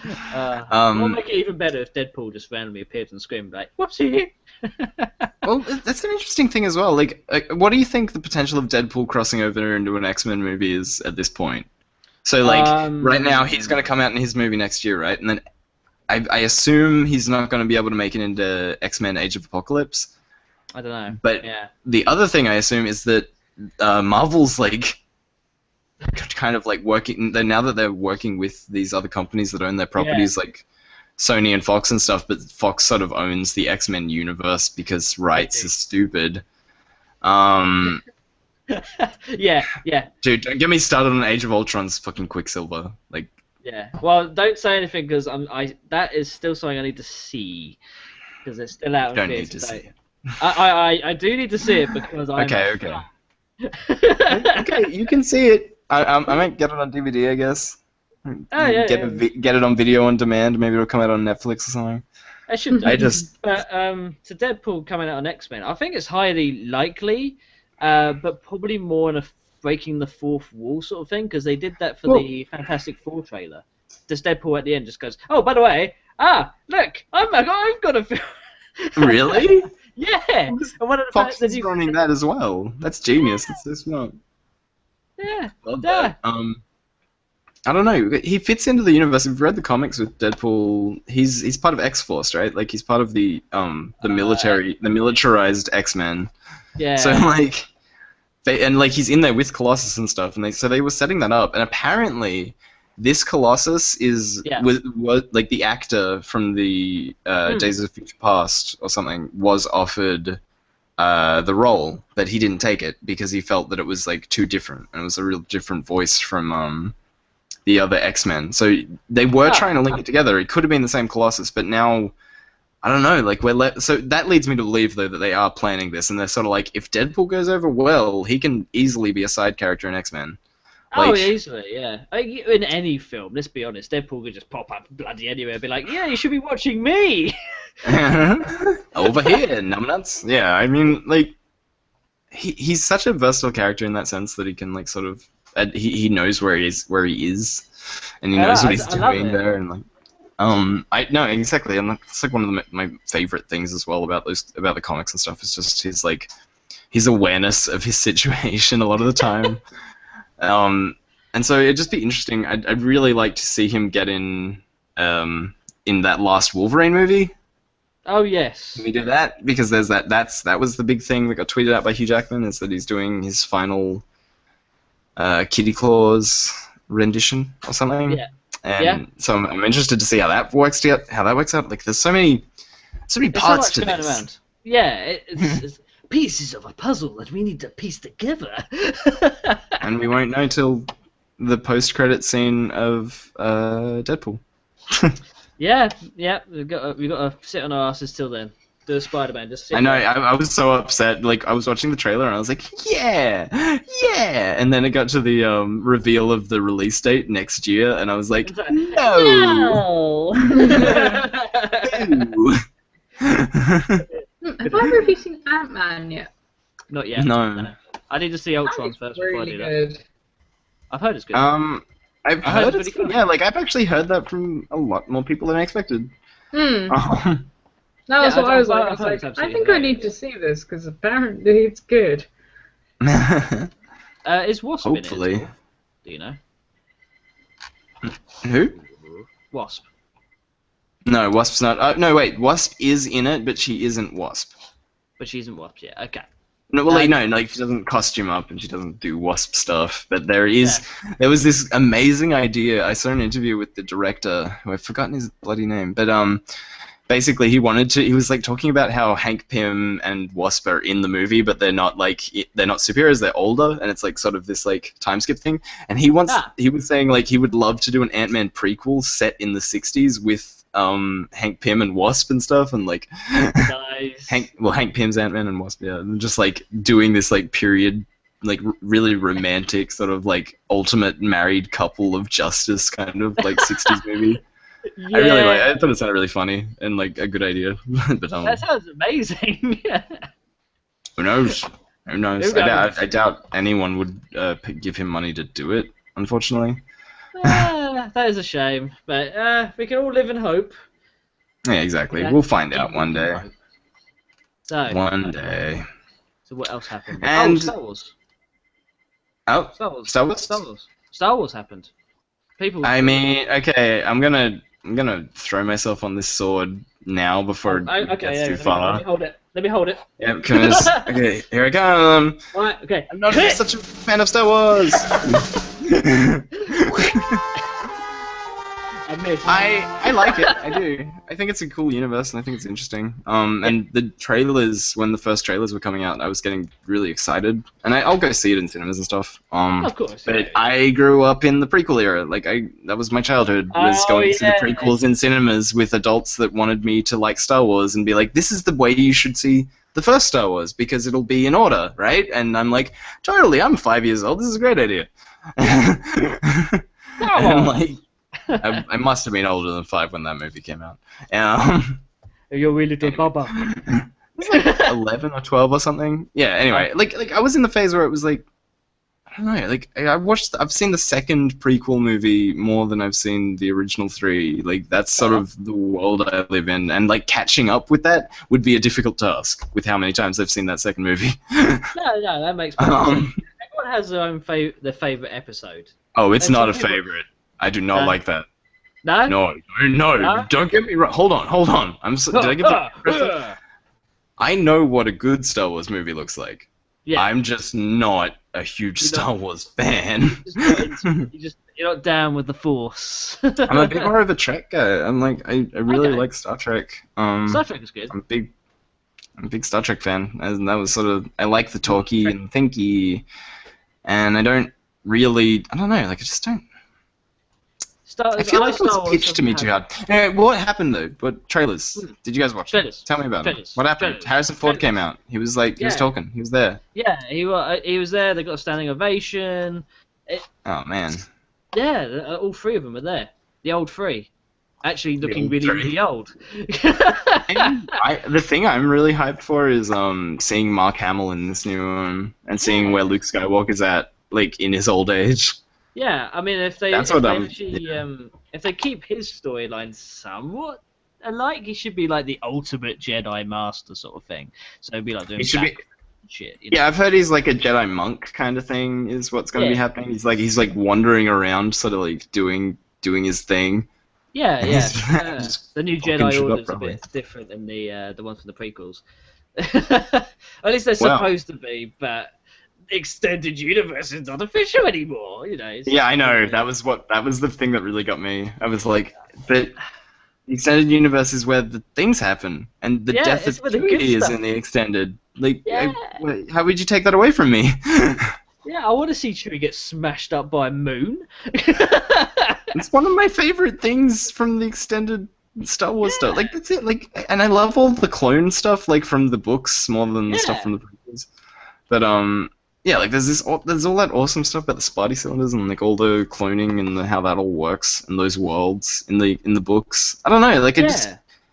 It'll make it even better if Deadpool just randomly appeared on the screen and be like, whoopsie! Well, that's an interesting thing as well. Like, what do you think the potential of Deadpool crossing over into an X-Men movie is at this point? So, like, right now he's going to come out in his movie next year, right? And then I assume he's not going to be able to make it into X-Men Age of Apocalypse. I don't know. But the other thing I assume is that Marvel's, like, kind of like working now that they're working with these other companies that own their properties, like Sony and Fox and stuff, but Fox sort of owns the X-Men universe because rights is stupid. Yeah. Dude, don't get me started on Age of Ultron's fucking Quicksilver. Like, yeah. Well, don't say anything because that is still something I need to see because it's still out. Don't need to see it. I do need to see it because I'm okay. Okay, you can see it. I might get it on DVD, I guess. Get it on video on demand. Maybe it'll come out on Netflix or something. It should do. But to Deadpool coming out on X-Men, I think it's highly likely, but probably more in a breaking the fourth wall sort of thing, because they did that for the Fantastic Four trailer. this Deadpool at the end just goes, oh, by the way, look, I've got a film. Really? Yeah. And one of the Fox is running that as well. That's genius. That's so smart. Yeah. Love that. I don't know. He fits into the universe. If you've read the comics with Deadpool, he's part of X-Force, right? Like he's part of the militarized X-Men. Yeah. So like, he's in there with Colossus and stuff, and they were setting that up, and apparently, this Colossus was like the actor from the Days of Future Past or something was offered the role, but he didn't take it because he felt that it was like too different, and it was a real different voice from the other X-Men. So they were trying to link it together. It could have been the same Colossus, but now I don't know. Like so that leads me to believe though that they are planning this, and they're sort of like, if Deadpool goes over well, he can easily be a side character in X-Men. Like, easily, yeah. In any film, let's be honest, Deadpool could just pop up bloody anywhere and be like, yeah, you should be watching me! Over here, numbnuts. Yeah, I mean, like, he's such a versatile character in that sense that he can, like, sort of, he knows where he is, and he knows what he's doing there, and like, no, exactly, and it's like one of my favorite things as well about the comics and stuff is just his awareness of his situation a lot of the time. And so it'd just be interesting. I'd really like to see him get in that last Wolverine movie. Oh yes. Can we do that? Because there's that was the big thing that got tweeted out by Hugh Jackman, is that he's doing his final Kitty Claus rendition or something. Yeah. And so I'm interested to see how that works out. Like there's so many parts to this. Around. Yeah, it's pieces of a puzzle that we need to piece together. And we won't know till the post-credit scene of Deadpool. yeah, we've got to sit on our asses till then. Do a Spider-Man. Just sit. I know. I was so upset. Like I was watching the trailer and I was like, yeah, and then it got to the reveal of the release date next year, and I was like, no. Have either of you seen Ant-Man yet? Not yet. No. I need to see Ultron first before I do that. Good. I've heard it's good. I've heard it's good. Yeah, like I've actually heard that from a lot more people than I expected. That's what I was like. I think I need to see this because apparently it's good. Is Wasp Hopefully. in it? Do you know? Who? Wasp. No, Wasp's not. No, wait. Wasp is in it, but she isn't Wasp. But she isn't Wasp yet. Okay. No, well, no, like she doesn't costume up and she doesn't do Wasp stuff. But there was this amazing idea. I saw an interview with the director, who I've forgotten his bloody name, but basically he was like talking about how Hank Pym and Wasp are in the movie, but they're not superheroes, they're older, and it's like sort of this like time skip thing. And he was saying like he would love to do an Ant-Man prequel set in the 60s with Hank Pym and Wasp and stuff, and like nice. Hank Pym's Ant-Man and Wasp, yeah, and just like doing this like period, like really romantic sort of like ultimate married couple of justice kind of like 60s movie. Yeah. I thought it sounded really funny and like a good idea. But that sounds amazing. Who knows? I doubt anyone would give him money to do it, unfortunately. That is a shame, but we can all live in hope. Yeah, exactly. We'll find out one day. One day. So what else happened? And Star Wars. Star Wars happened. People. I mean, okay, I'm gonna throw myself on this sword now before it gets too far. Let me hold it. Yeah, because okay, here I come. Right, okay. I'm not such a fan of Star Wars. I like it. I do. I think it's a cool universe, and I think it's interesting. And the trailers, when the first trailers were coming out, I was getting really excited, and I'll go see it in cinemas and stuff. Of course. But I grew up in the prequel era. Like that was my childhood. Was going to see the prequels in cinemas with adults that wanted me to like Star Wars and be like, "This is the way you should see the first Star Wars because it'll be in order, right?" And I'm like, "Totally. I'm 5 years old. This is a great idea." And like. I must have been older than 5 when that movie came out. You're really little Baba. It was like 11 or 12 or something. Yeah. Anyway, like I was in the phase where it was like, I don't know. Like I've seen the second prequel movie more than I've seen the original 3. Like that's sort of the world I live in, and like catching up with that would be a difficult task with how many times I've seen that second movie. No, that makes sense. Everyone has their own their favorite episode. Oh, it's not a favorite. I do not like that. No? No, don't get me wrong. Hold on. Did I get the... I know what a good Star Wars movie looks like. Yeah. I'm just not a huge Star Wars fan. You're not down with the Force. I'm a bit more of a Trek guy. I'm like, I really like Star Trek. Star Trek is good. I'm a big Star Trek fan, and that was sort of, I like the talky and thinky, and I don't know, like I just don't. I feel like it was pitched to me too hard. Anyway, what happened though? What trailers? Did you guys watch? Trailers. Tell me about it. What happened? Harrison Ford came out. He was like, he was talking. He was there. Yeah, he was there. They got a standing ovation. Oh man. Yeah, all 3 of them are there. The old 3, actually looking really old. The thing I'm really hyped for is seeing Mark Hamill in this new one and seeing where Luke Skywalker's at, like in his old age. Yeah, I mean, if they keep his storyline somewhat alike, he should be like the ultimate Jedi Master sort of thing. So he'd be like doing shit. You know? Yeah, I've heard he's like a Jedi monk kind of thing is what's going to be happening. He's like wandering around, sort of like doing his thing. Yeah. The new Jedi Order is a bit different than the ones from the prequels. At least they're supposed to be, but. Extended universe is not official anymore, you know. Yeah, I know. That was the thing that really got me. I was like, but the extended universe is where the things happen, and the death of Chewie is in the extended. Like, how would you take that away from me? Yeah, I want to see Chewie get smashed up by a moon. It's one of my favorite things from the extended Star Wars stuff. Like that's it. Like, and I love all the clone stuff, like from the books more than the stuff from the prequels. But yeah, like there's all that awesome stuff about the Spidey cylinders and like all the cloning and how that all works in those worlds in the books. I don't know, like I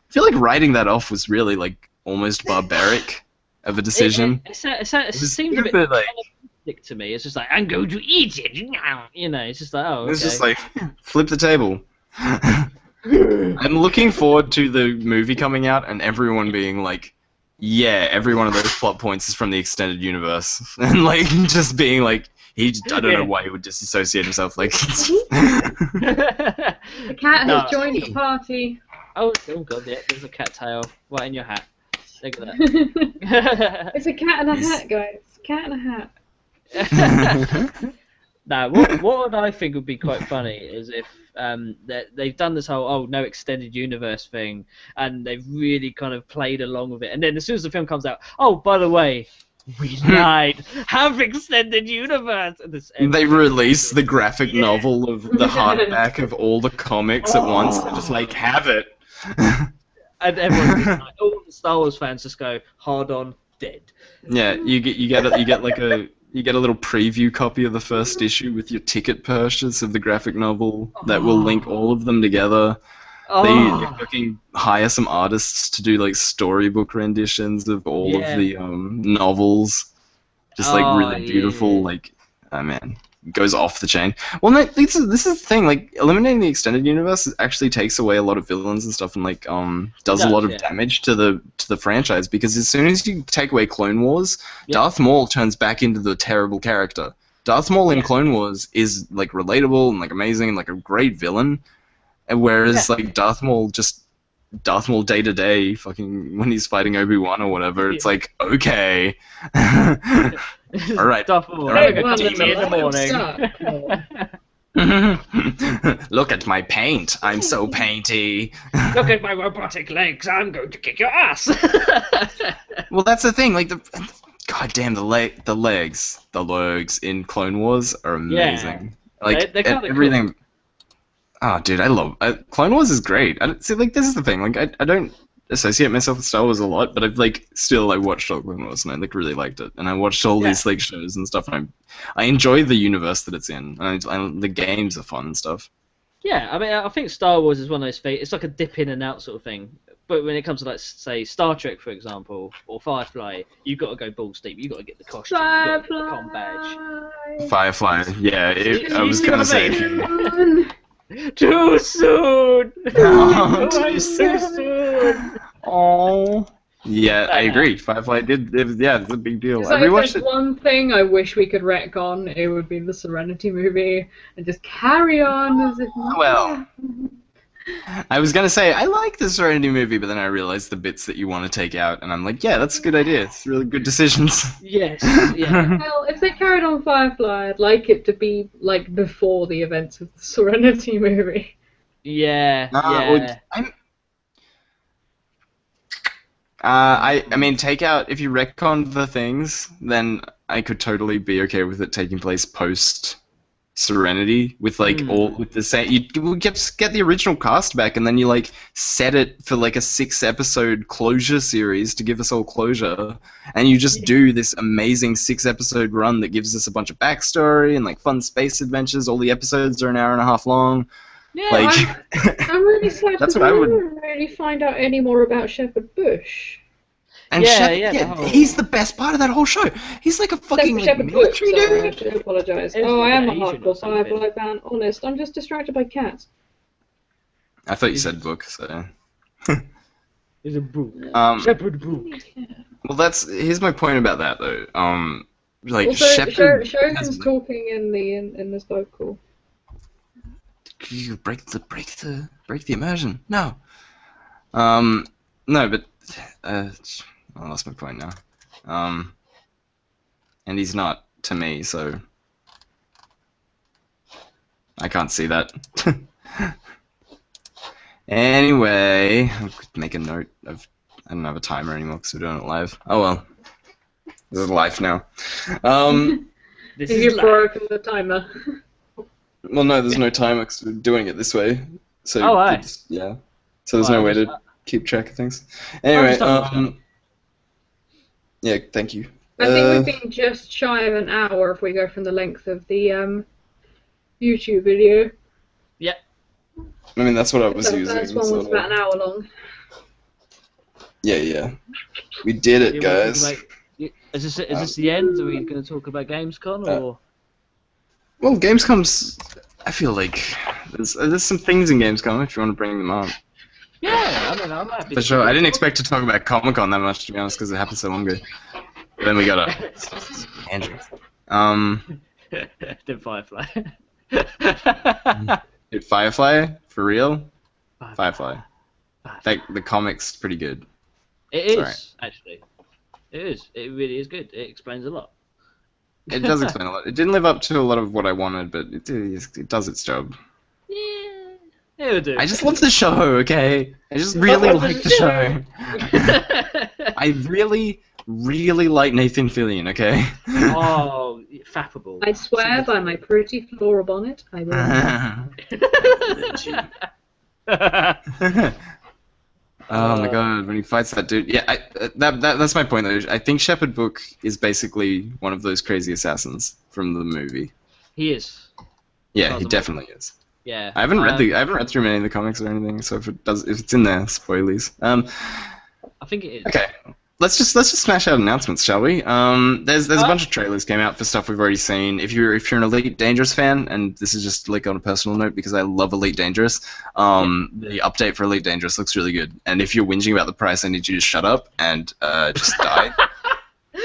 feel like writing that off was really like almost barbaric of a decision. It seems a bit cannibalistic to me. It's just like, I'm going to eat it, you know. It's just like, oh, okay. It's just like flip the table. I'm looking forward to the movie coming out and everyone being like, yeah, every one of those plot points is from the extended universe, and like just being like, I don't know why he would disassociate himself. Like, the cat has joined the party. Oh god, yeah, there's a cat tail right in your hat. Look at that. It's a cat in a hat, guys. Cat in a hat. Now, what I think would be quite funny is if they've done this whole no extended universe thing, and they've really kind of played along with it, and then as soon as the film comes out, oh, by the way, we lied, have extended universe. And they release the graphic novel of the hardback of all the comics at once. They're just like, have it. And everyone, like, all the Star Wars fans just go, hard on, dead. Yeah, you get a little preview copy of the first issue with your ticket purchase of the graphic novel that will link all of them together. They fucking hire some artists to do like storybook renditions of all of the novels, just like really beautiful. Like, oh man, it goes off the chain. Well, no, this is the thing. Like, eliminating the extended universe actually takes away a lot of villains and stuff, and like does a lot of damage to the franchise, because as soon as you take away Clone Wars, Darth Maul turns back into the terrible character. Darth Maul in Clone Wars is like relatable and like amazing and like a great villain. And whereas like Darth Maul day to day, fucking when he's fighting Obi-Wan or whatever, it's like, okay, all right, Darth Maul, right. in the morning. Look at my paint, I'm so painty. Look at my robotic legs, I'm going to kick your ass. Well, that's the thing, like goddamn the legs in Clone Wars are amazing. Like they're everything. Cool. Oh, dude, I love Clone Wars is great. See, like, this is the thing. Like, I don't associate myself with Star Wars a lot, but I've like still watched all Clone Wars and I like really liked it. And I watched all these like shows and stuff. And I enjoy the universe that it's in. And the games are fun and stuff. Yeah, I mean, I think Star Wars is one of those things. It's like a dip in and out sort of thing. But when it comes to, like, say, Star Trek, for example, or Firefly, you've got to go balls deep. You've got to get the costume, you've got to get the com badge. Firefly, yeah, I was gonna say. Too soon! Oh, Too soon! Oh. Yeah, I agree. Firefly yeah, it's a big deal. It's I like, if rewatched there's it. one thing I wish we could retcon, it would be the Serenity movie, and just carry on as if nothing Well. happened. I was gonna say I like the Serenity movie, but then I realized the bits that you want to take out, and I'm like, yeah, that's a good idea. It's really good decisions. Yes, yeah. Well, if they carried on Firefly, I'd like it to be like before the events of the Serenity movie. Yeah, Well, yeah. I mean, take out if you retcon the things, then I could totally be okay with it taking place post Serenity with like all with the same. You get the original cast back, and then you like set it for like a 6-episode closure series to give us all closure, and you just do this amazing 6-episode run that gives us a bunch of backstory and like fun space adventures. All the episodes are an hour and a half long. Yeah, Like, I'm really sad That's because what I I would- didn't really find out any more about Shepherd Bush. and Yeah, Shep- yeah, the whole- he's the best part of that whole show. He's like a fucking like, Shepherd Bush, military sorry, I dude. do apologise. It's Oh, like I am an a Asian or hardcore something. Firefly fan. Honest, I'm just distracted by cats. I thought you said book, so. It's a book. Shepherd book. Well, here's my point about that though. Like Also, Shepherd Shogun's talking in this vocal. You break the immersion. No. No, but I lost my point now. And he's not to me, so I can't see that. Anyway, I'll make a note of. I don't have a timer anymore because we're doing it live. Oh well, this is live now. This You've is like, broken the timer. Well, no, there's no timer because we're doing it this way. So Oh, aye. yeah. So there's no way to keep track of things. Anyway, yeah, thank you. I think we've been just shy of an hour if we go from the length of the YouTube video. I mean, that's what I was So using. first one was so- about an hour long. Yeah. We did it, you guys. wanna talk about- is this the end? Are we going to talk about Gamescom or? Well, Gamescom's. I feel like there's some things in Gamescom if you want to bring them up. Yeah, I mean, I'm happy. For sure. I didn't expect to talk about Comic-Con that much, to be honest, because it happened so long ago. But then we got a tangent. The Firefly. Dude, Firefly for real? Firefly. The comic's pretty good. It is Sorry. actually. It is. It really is good. It explains a lot. It does explain a lot. It didn't live up to a lot of what I wanted, but it does its job. Yeah, it'll do. I just love the show, okay? I just really like the show. I really, really like Nathan Fillion, okay? Oh, fappable. I swear by my pretty floral bonnet, I will. Oh my god, when he fights that dude. Yeah, that's my point though. I think Shepherd Book is basically one of those crazy assassins from the movie. He is. Yeah, he definitely is. Yeah. I haven't read through many of the comics or anything, so if it's in there, spoilies. I think it is. Okay. Let's just smash out announcements, shall we? There's a bunch of trailers came out for stuff we've already seen. If you're an Elite Dangerous fan, and this is just like on a personal note because I love Elite Dangerous, the update for Elite Dangerous looks really good. And if you're whinging about the price, I need you to shut up and just die.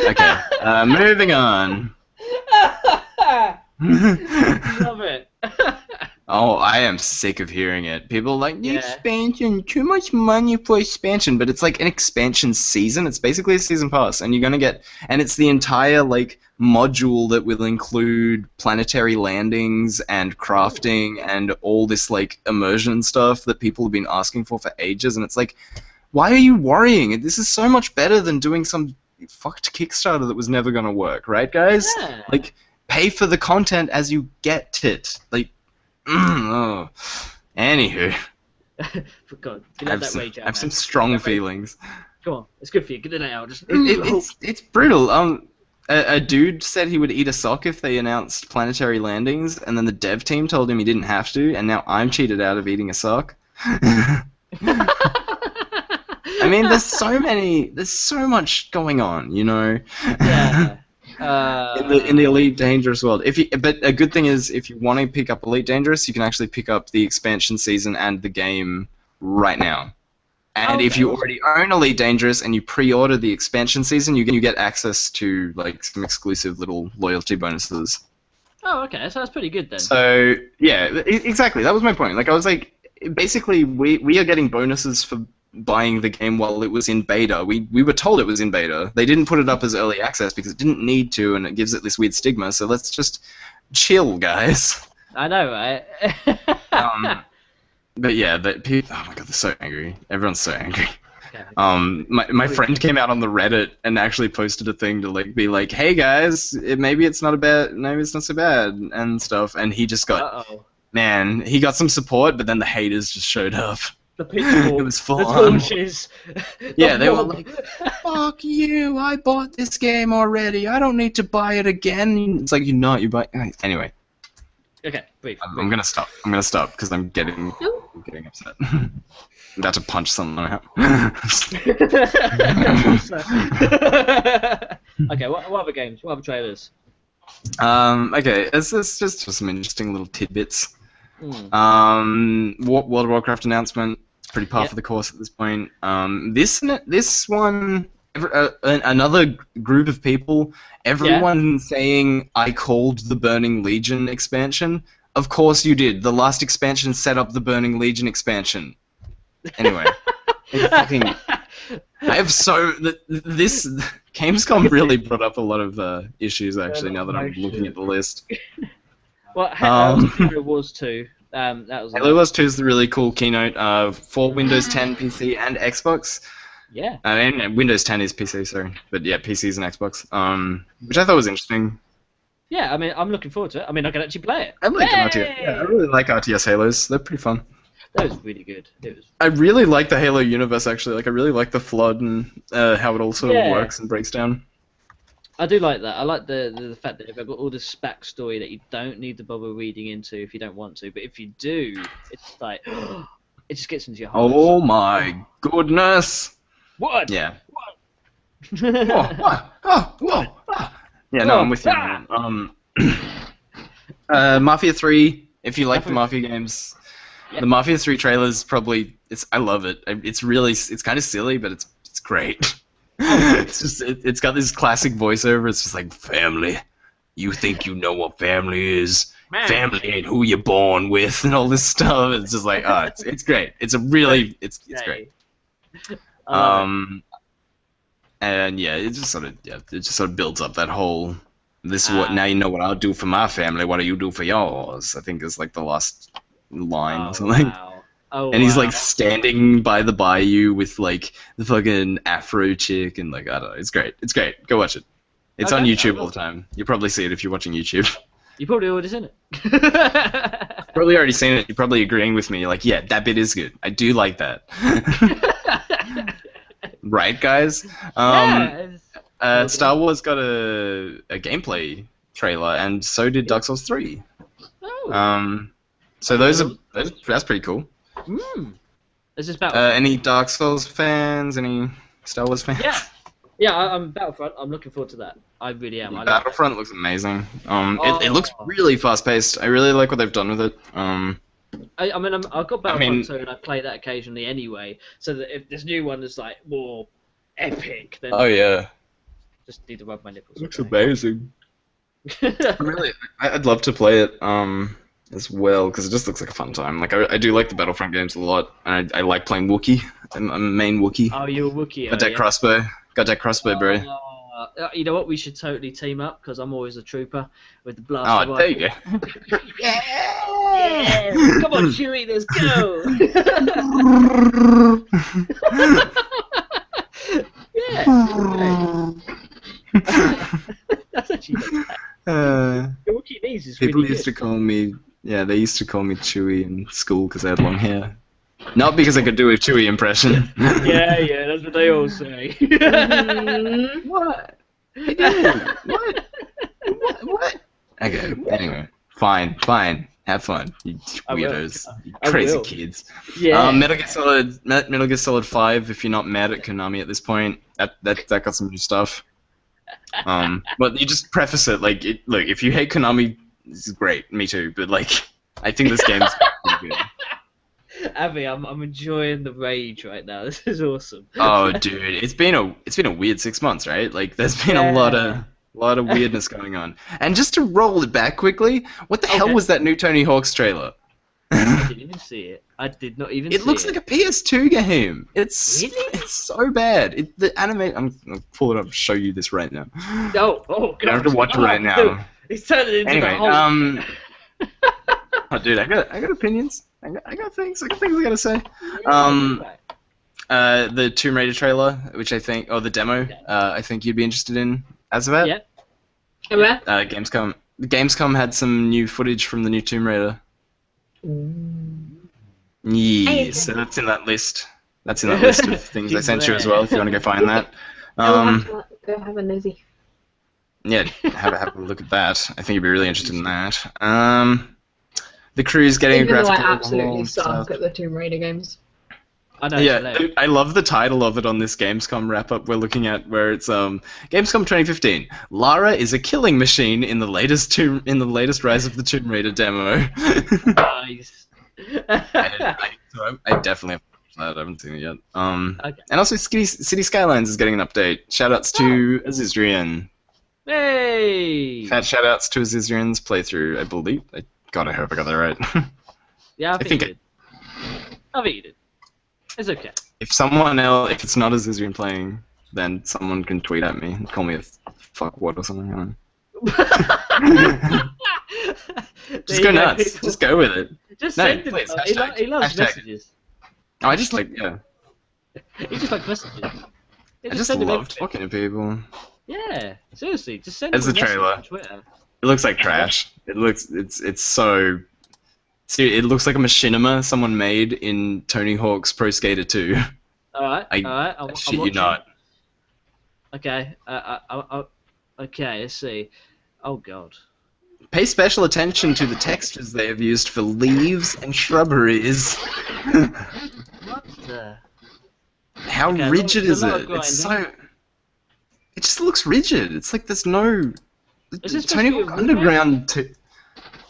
Okay. Moving on. Love it. Oh, I am sick of hearing it. People are like, Yeah. expansion, too much money for expansion, but it's like an expansion season. It's basically a season pass, and you're gonna get, and it's the entire like module that will include planetary landings and crafting and all this like immersion stuff that people have been asking for ages. And it's like, why are you worrying? This is so much better than doing some fucked Kickstarter that was never gonna work, right, guys? Yeah. Like, pay for the content as you get it. Like. Oh. Anywho, For God, I get have, that some, rage I out. have man. some strong Get that rage. feelings. Come on, it's good for you. Get it out. Just. It's brutal. A dude said he would eat a sock if they announced planetary landings, and then the dev team told him he didn't have to, and now I'm cheated out of eating a sock. I mean, there's so much going on, you know. Yeah. In the Elite Dangerous world, but a good thing is if you want to pick up Elite Dangerous, you can actually pick up the expansion season and the game right now. And if you already own Elite Dangerous and you pre-order the expansion season, you get access to like some exclusive little loyalty bonuses. Oh, okay, so that's pretty good then. So yeah, exactly. That was my point. Like I was like, basically, we are getting bonuses for buying the game while it was in beta. We were told it was in beta. They didn't put it up as early access because it didn't need to, and it gives it this weird stigma. So let's just chill, guys. I know, right? But yeah, people. Oh my god, they're so angry. Everyone's so angry. Okay. My friend came out on the Reddit and actually posted a thing to like be like, "Hey guys, maybe it's not so bad," and stuff. And he just got, man, he got some support, but then the haters just showed up. The people, it was full the on. torches. Yeah, they were like, "Fuck you! I bought this game already. I don't need to buy it again." It's like you buy. Anyway. Okay, brief. I'm gonna stop. Because I'm getting upset. I'm about to punch something out. Okay, what other games? What other trailers? Okay, it's just some interesting little tidbits. World of Warcraft announcement. It's pretty par for the course at this point. This one, another group of people, everyone saying, "I called the Burning Legion expansion." Of course you did. The last expansion set up the Burning Legion expansion. Anyway, this Gamescom really brought up a lot of issues actually. Now that I'm looking at the list. Well, Halo Wars 2. That was Halo Wars 2 is the really cool keynote for Windows 10, PC, and Xbox. Yeah. I mean, Windows 10 is PC, sorry, but yeah, PCs and Xbox. Which I thought was interesting. Yeah, I mean, I'm looking forward to it. I mean, I can actually play it. I really like RTS Halos. They're pretty fun. That was really good. I really like the Halo universe actually. Like, I really like the Flood and how it all sort of works and breaks down. I do like that. I like the fact that they've got all this backstory that you don't need to bother reading into if you don't want to. But if you do, it's like it just gets into your heart. Oh my goodness! What? Yeah. What? Whoa! Yeah, no, I'm with you. Mafia 3. If you like the Mafia games, the Mafia 3 trailers probably. I love it. It's kind of silly, but it's great. It's got this classic voiceover. It's just like, family. You think you know what family is? Man. Family ain't who you're born with, and all this stuff. It's just like, it's great. It's great. And yeah, it just sort of builds up that whole. This is what now you know what I'll do for my family. What do you do for yours? I think is like the last line or something. Wow. Oh, and he's like standing by the bayou with like the fucking Afro chick and like I don't know. It's great. It's great. Go watch it. It's on YouTube all the time. You'll probably see it if you're watching YouTube. You probably already seen it. Probably already seen it. You're probably agreeing with me. You're like, yeah, that bit is good. I do like that. Right, guys? Star Wars got a gameplay trailer, and so did Dark Souls 3. Oh. So that's pretty cool. Is this Battlefront? Any Dark Souls fans? Any Star Wars fans? Yeah, I'm Battlefront. I'm looking forward to that. I really am. Battlefront looks amazing. It looks really fast-paced. I really like what they've done with it. I mean, I've got Battlefront 2 and I play that occasionally anyway, so that if this new one is like more epic, then just need to rub my nipples. It looks amazing. I'd love to play it as well, because it just looks like a fun time. Like, I do like the Battlefront games a lot, and I like playing Wookiee. I'm a main Wookiee. Oh, you're a Wookiee, Got that crossbow. Got that crossbow, bro. You know what? We should totally team up, because I'm always a trooper with the blaster rifle. There you go. Yeah! Come on, Chewie, let's go! That's actually Wookiee knees is people really used to call me, they used to call me Chewie in school because I had long hair. Not because I could do a Chewie impression. Yeah, that's what they all say. What? What? Okay, anyway. Fine. Have fun, you I will. weirdos, you I crazy will. kids. Yeah. Metal Gear Solid 5. If you're not mad at Konami at this point, that got some new stuff. But you just preface it like, look, if you hate Konami, this is great. Me too. But like, I think this game's pretty good. Abby, I'm enjoying the rage right now. This is awesome. Oh, dude, it's been a weird 6 months, right? Like, there's been a lot of weirdness going on. And just to roll it back quickly, what the hell was that new Tony Hawk's trailer? I didn't even see it. I did not even see it. It looks like a PS2 game. It's Really? it's so bad. The anime. I'm gonna pull it up and show you this right now. Oh You God. have to watch it right now. Dude, it's turning into Anyway, the whole... oh, dude, I got opinions. I got things I gotta say. The Tomb Raider trailer, which I think, or the demo, I think you'd be interested in. As of that, Yeah. Where? Gamescom. Gamescom had some new footage from the new Tomb Raider. Yeah, so that's in that list. That's in that list of things I sent you as well. If you want to go find that. I'll have to go have a nosy. Yeah, have a look at that. I think you'd be really interested in that. The crew's getting Even a though I graphical absolutely novel suck stuff. at the Tomb Raider games. I know. Yeah, it's dude, I love the title of it on this Gamescom wrap-up we're looking at, where it's Gamescom 2015. Lara is a killing machine in the latest Rise of the Tomb Raider demo. Nice. I definitely have to watch that. I haven't seen it yet. Okay. And also City Skylines is getting an update. Shoutouts to Azizrian. Hey. Fat shoutouts to Azizrian's playthrough, I believe. God, I hope I got that right. Yeah, I think think you did. I think you did. It's okay. If it's not Azizrian playing, then someone can tweet at me and call me a fuckwad or something. Just go nuts. Just go with it. Just No, send him. please, He loves hashtag. messages. Oh, I just like, yeah. He just likes messages. I just send him love everything. talking to people. Yeah, seriously, just send As him the a message trailer. on Twitter. It looks like trash. It's so. See, it looks like a machinima someone made in Tony Hawk's Pro Skater 2. Alright, I alright. I'm shit you watching. not. Okay, okay, let's see. Oh god. Pay special attention to the textures they have used for leaves and shrubberies. What the? How Okay, rigid there's is a lot it? of It's grinding. so. It just looks rigid. It's like there's no. Is this Tony supposed Hawk to be a remake? Underground 2.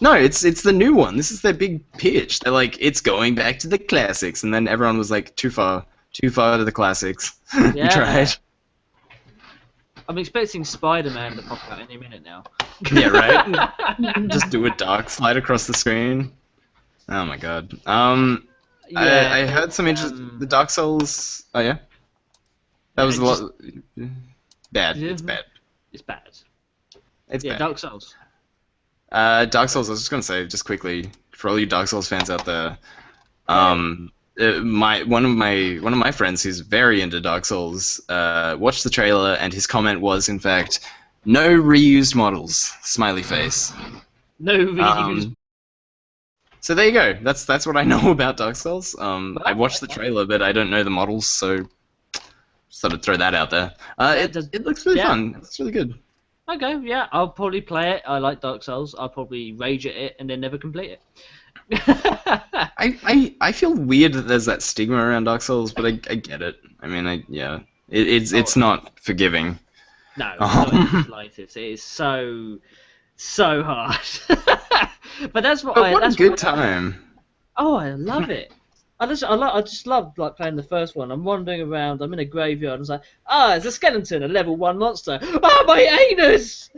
No, it's the new one. This is their big pitch. They're like, it's going back to the classics, and then everyone was like, too far to the classics. We Yeah. tried. I'm expecting Spider-Man to pop out any minute now. Yeah, right. Just do a dark slide across the screen. Oh my god. I heard some interest. The Dark Souls. Oh yeah. That was a lot. Bad. Yeah. It's bad. It's bad. It's Yeah, bad. Dark Souls. Dark Souls. I was just gonna say, just quickly, for all you Dark Souls fans out there, one of my friends who's very into Dark Souls watched the trailer, and his comment was, in fact, no reused models. Smiley face. No reuse. So there you go. That's what I know about Dark Souls. I watched the trailer, but I don't know the models, so sort of throw that out there. It looks really fun. It's really good. Okay, yeah, I'll probably play it. I like Dark Souls. I'll probably rage at it and then never complete it. I feel weird that there's that stigma around Dark Souls, but I get it. I mean, it's not forgiving. No, not in the slightest. It is so hard. But that's what But what a good time. Oh, I love it. I just love like playing the first one. I'm wandering around. I'm in a graveyard. And it's like, it's a skeleton, a level 1 monster. Oh, my anus!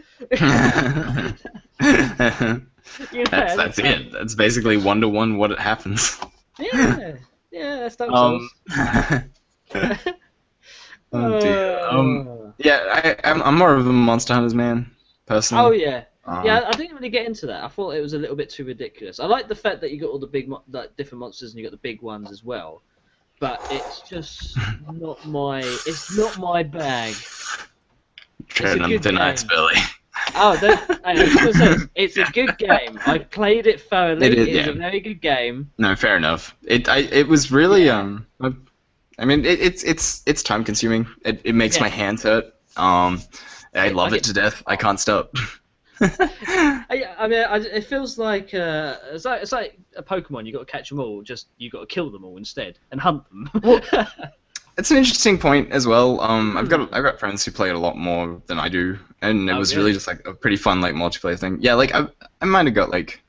That's it. That's basically 1-to-1 what it happens. Yeah, that's Dark Souls. Oh dear. Yeah, I'm more of a Monster Hunters man, personally. Oh yeah. Yeah, I didn't really get into that. I thought it was a little bit too ridiculous. I like the fact that you got all the big, different monsters, and you got the big ones as well. But it's just not my. It's not my bag. Treading on thin ice, Billy. Oh, I was gonna say, it's a good game. I played it thoroughly. It is a very good game. No, fair enough. It was really I mean, it's time consuming. It makes my hands hurt. I love it to death. I can't stop. It feels like it's like a Pokemon. You got to catch them all. Just you got to kill them all instead and hunt them. It's an interesting point as well. I've got friends who play it a lot more than I do, and it was really just like a pretty fun like multiplayer thing. Yeah, like I might have got like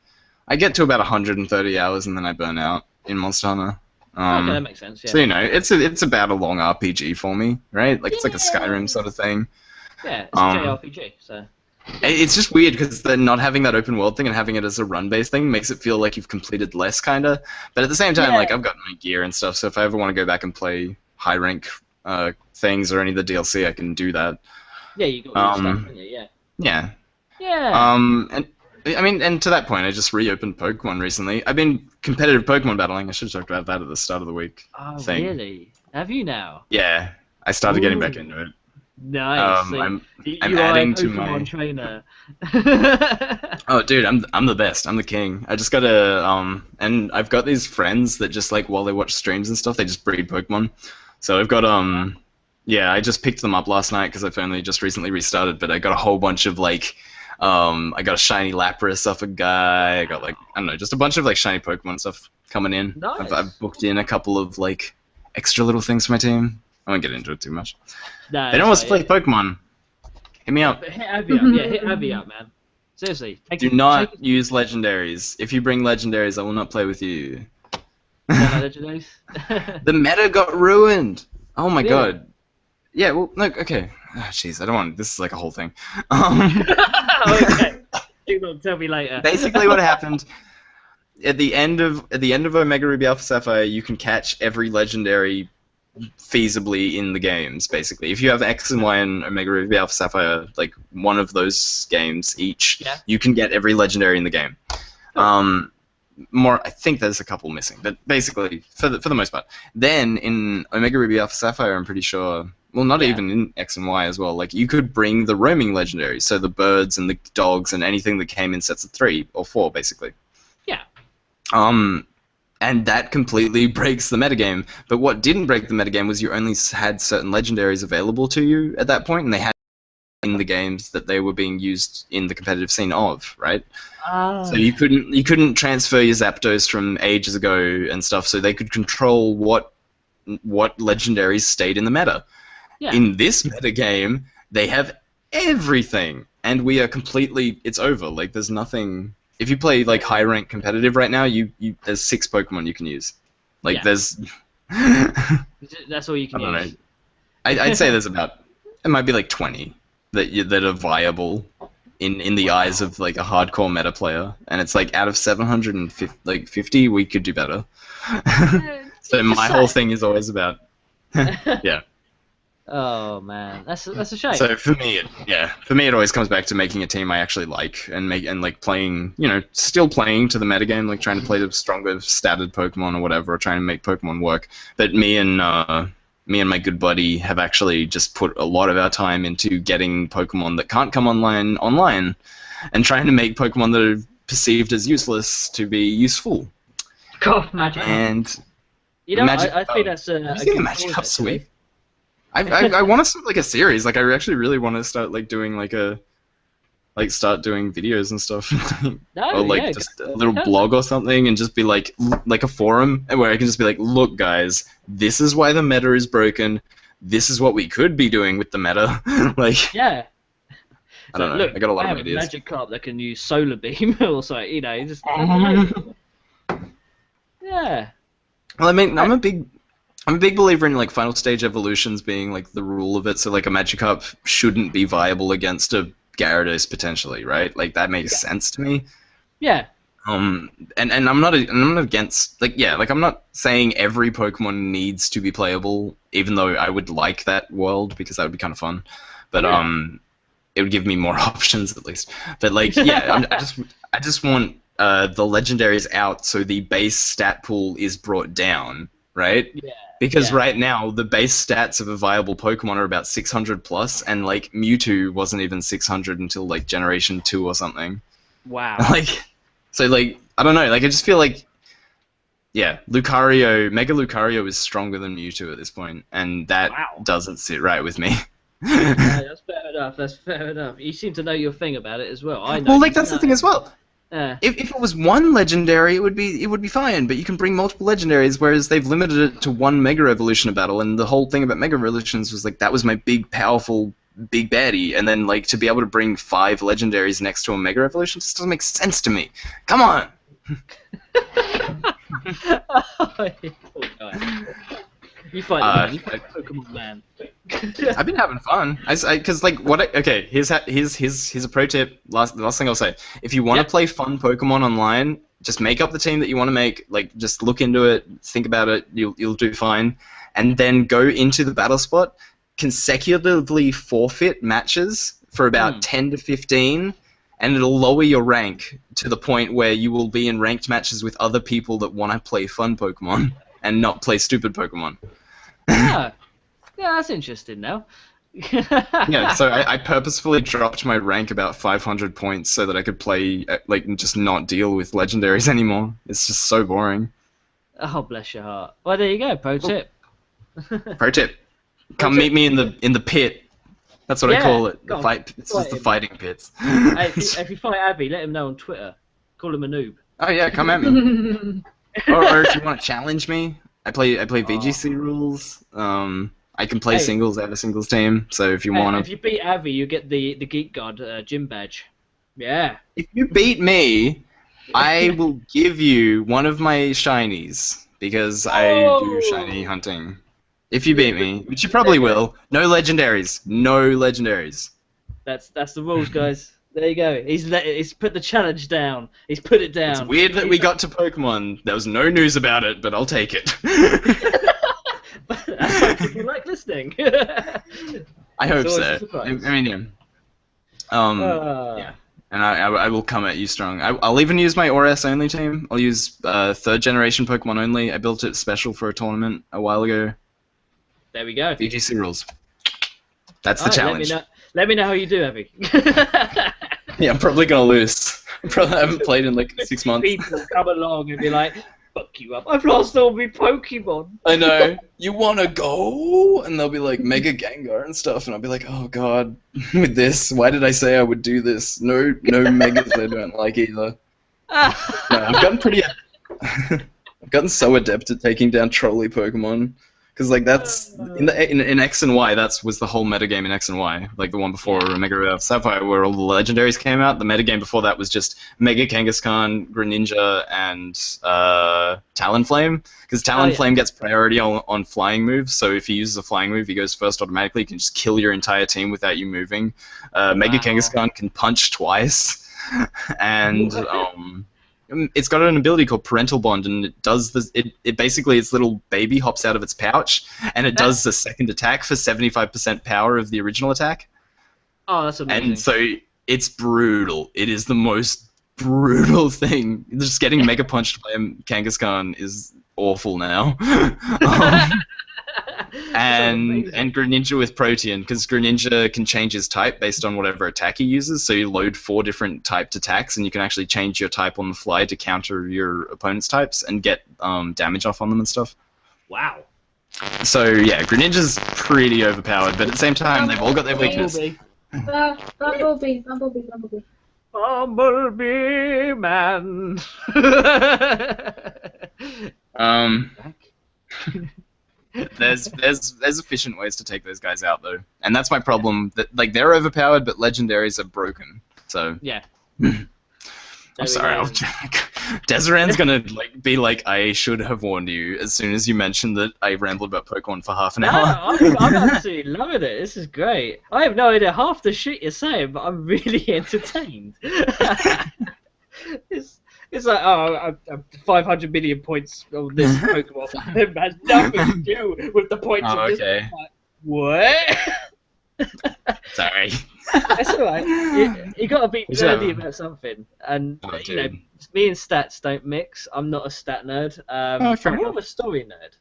I get to about 130 hours and then I burn out in Monster Hunter. Okay, that makes sense. Yeah. So it's about a long RPG for me, right? Like it's like a Skyrim sort of thing. Yeah, it's a JRPG. So. It's just weird because not having that open world thing and having it as a run-based thing makes it feel like you've completed less, kinda. But at the same time, like I've got my gear and stuff, so if I ever want to go back and play high rank things or any of the DLC, I can do that. Yeah, you got your stuff, haven't you? Yeah. Yeah. Yeah. And I mean, and to that point, I just reopened Pokemon recently. I've been competitive Pokemon battling. I should have talked about that at the start of the week. Oh, really? Have you now? Yeah, I started getting back into it. Nice. I'm adding to my trainer. Oh, dude, I'm the best. I'm the king. I just gotta and I've got these friends that just like while they watch streams and stuff, they just breed Pokemon. So I've got yeah, I just picked them up last night because I've only just recently restarted. But I got a whole bunch of like I got a shiny Lapras off a guy. I got like I don't know, just a bunch of like shiny Pokemon stuff coming in. Nice. I've booked in a couple of like extra little things for my team. I won't get into it too much. No, they don't want to play Pokemon. Hit me up. Hit Abby up. Yeah, hit Abby up, man. Seriously. Do not use legendaries. If you bring legendaries, I will not play with you. Legendaries? The meta got ruined. Oh my god. Yeah. Well, no. Okay. Oh, jeez, I don't want. This is like a whole thing. Okay. You can tell me later. Basically, what happened at the end of Omega Ruby Alpha Sapphire, you can catch every legendary feasibly in the games, basically. If you have X and Y and Omega Ruby Alpha Sapphire, like one of those games each, you can get every legendary in the game. I think there's a couple missing, but basically, for the most part. Then in Omega Ruby Alpha Sapphire, I'm pretty sure, well, not even in X and Y as well, like you could bring the roaming legendaries, so the birds and the dogs and anything that came in sets of 3 or 4, basically. Yeah. And that completely breaks the metagame. But what didn't break the metagame was you only had certain legendaries available to you at that point, and they had in the games that they were being used in the competitive scene of, right? So you couldn't transfer your Zapdos from ages ago and stuff, so they could control what legendaries stayed in the meta. Yeah. In this metagame, they have everything, and we are completely. It's over. Like there's nothing. If you play like high rank competitive right now, there's 6 Pokemon you can use. Like there's. That's all you can use. I'd say there's about it might be like 20 that are viable in the eyes of like a hardcore meta player, and it's like out of 750 we could do better. So my whole thing is always about yeah. Oh man, that's a shame. So for me, it always comes back to making a team I actually like and like playing, still playing to the metagame, like trying to play the stronger statted Pokemon or whatever, or trying to make Pokemon work. But me and my good buddy have actually just put a lot of our time into getting Pokemon that can't come online, and trying to make Pokemon that are perceived as useless to be useful. God, Magic. And I think that's a good Magic Up sweep. I want to start like a series. Like I actually really want to start like doing start doing videos and stuff, or just a little blog or something, and just be like a forum where I can just be like, look guys, this is why the meta is broken. This is what we could be doing with the meta. Like I don't know. Look, I got a lot of have ideas. A Magic Carp that can use Solar Beam or something. Just yeah. Well, I mean, I'm a big believer in like final stage evolutions being like the rule of it. So like a Magikarp shouldn't be viable against a Gyarados potentially, right? Like that makes sense to me. Yeah. And I'm not against I'm not saying every Pokemon needs to be playable, even though I would like that world because that would be kind of fun. But it would give me more options at least. But like I just want the legendaries out so the base stat pool is brought down, right? Yeah. Because right now, the base stats of a viable Pokemon are about 600 plus, and like Mewtwo wasn't even 600 until like Generation 2 or something. Wow. So I don't know, I just feel like, Mega Lucario is stronger than Mewtwo at this point, and that doesn't sit right with me. That's fair enough. That's fair enough. You seem to know your thing about it as well. I know. Well, like that's the thing as well. Yeah. If it was one legendary, it would be fine. But you can bring multiple legendaries, whereas they've limited it to one Mega Evolution battle. And the whole thing about Mega Evolutions was like that was my big, powerful, big baddie. And then like to be able to bring 5 legendaries next to a Mega Evolution just doesn't make sense to me. Come on. You fight the Pokemon man. I've been having fun. Because like okay, here's a pro tip. The last thing I'll say: if you want to play fun Pokemon online, just make up the team that you want to make. Like just look into it, think about it. You'll do fine, and then go into the battle spot, consecutively forfeit matches for about 10 to 15. And it'll lower your rank to the point where you will be in ranked matches with other people that want to play fun Pokemon and not play stupid Pokemon. Yeah, that's interesting now. Yeah, so I purposefully dropped my rank about 500 points so that I could play, like, just not deal with legendaries anymore. It's just so boring. Oh, bless your heart. Well, there you go, pro tip. Pro tip. Come meet me in the pit. That's what I call it. The fight. It's just the fighting pits. Hey, if you fight Abby, let him know on Twitter. Call him a noob. Oh yeah, come at me. or if you want to challenge me, I play VGC rules. I can play singles. I have a singles team. So if you want to, if you beat Abby, you get the Geek God gym badge. Yeah. If you beat me, I will give you one of my shinies because I do shiny hunting. If you beat me, which you probably will, no legendaries. No legendaries. That's the rules, guys. There you go. He's put the challenge down. He's put it down. It's weird that we got to Pokemon. There was no news about it, but I'll take it. That's why people like listening. I hope so. I mean, yeah. And I will come at you strong. I'll even use my ORS only team. I'll use 3rd generation Pokemon only. I built it special for a tournament a while ago. There we go. VGC rules. That's the challenge. Let me know how you do, Abby. Yeah, I'm probably gonna lose. I haven't played in like 6 months. People come along and be like, "Fuck you up! I've lost all my Pokemon." I know. You wanna go? And they'll be like Mega Gengar and stuff, and I'll be like, "Oh God, with this, why did I say I would do this? No Megas I don't like either." No, I've gotten so adept at taking down trolley Pokemon. Because like that's in X and Y, was the whole metagame in X and Y. Like the one before Mega Sapphire, where all the legendaries came out. The metagame before that was just Mega Kangaskhan, Greninja, and Talonflame. Because Talonflame gets priority on flying moves. So if he uses a flying move, he goes first automatically. You can just kill your entire team without you moving. Mega Kangaskhan can punch twice, and it's got an ability called Parental Bond, and it does this. It basically, its little baby hops out of its pouch, and it does the second attack for 75% power of the original attack. Oh, that's amazing. And so it's brutal. It is the most brutal thing. Just getting mega punched by a Kangaskhan is awful now. And Greninja with Protean, because Greninja can change his type based on whatever attack he uses, so you load 4 different typed attacks, and you can actually change your type on the fly to counter your opponent's types and get damage off on them and stuff. Wow. So yeah, Greninja's pretty overpowered, but at the same time, they've all got their weakness. Bumblebee. Bumblebee man. There's efficient ways to take those guys out though, and that's my problem. That like they're overpowered, but legendaries are broken. So yeah. I'm sorry. Desiran's gonna be like, I should have warned you as soon as you mentioned that I rambled about Pokemon for half an hour. I'm absolutely loving it. This is great. I have no idea half the shit you're saying, but I'm really entertained. It's like, I'm 500 million points on this Pokemon. It has nothing to do with the points of this. Okay. Like, what? Sorry. That's alright. You gotta be nerdy about something. And, you know, me and stats don't mix. I'm not a stat nerd. I'm more of a story nerd.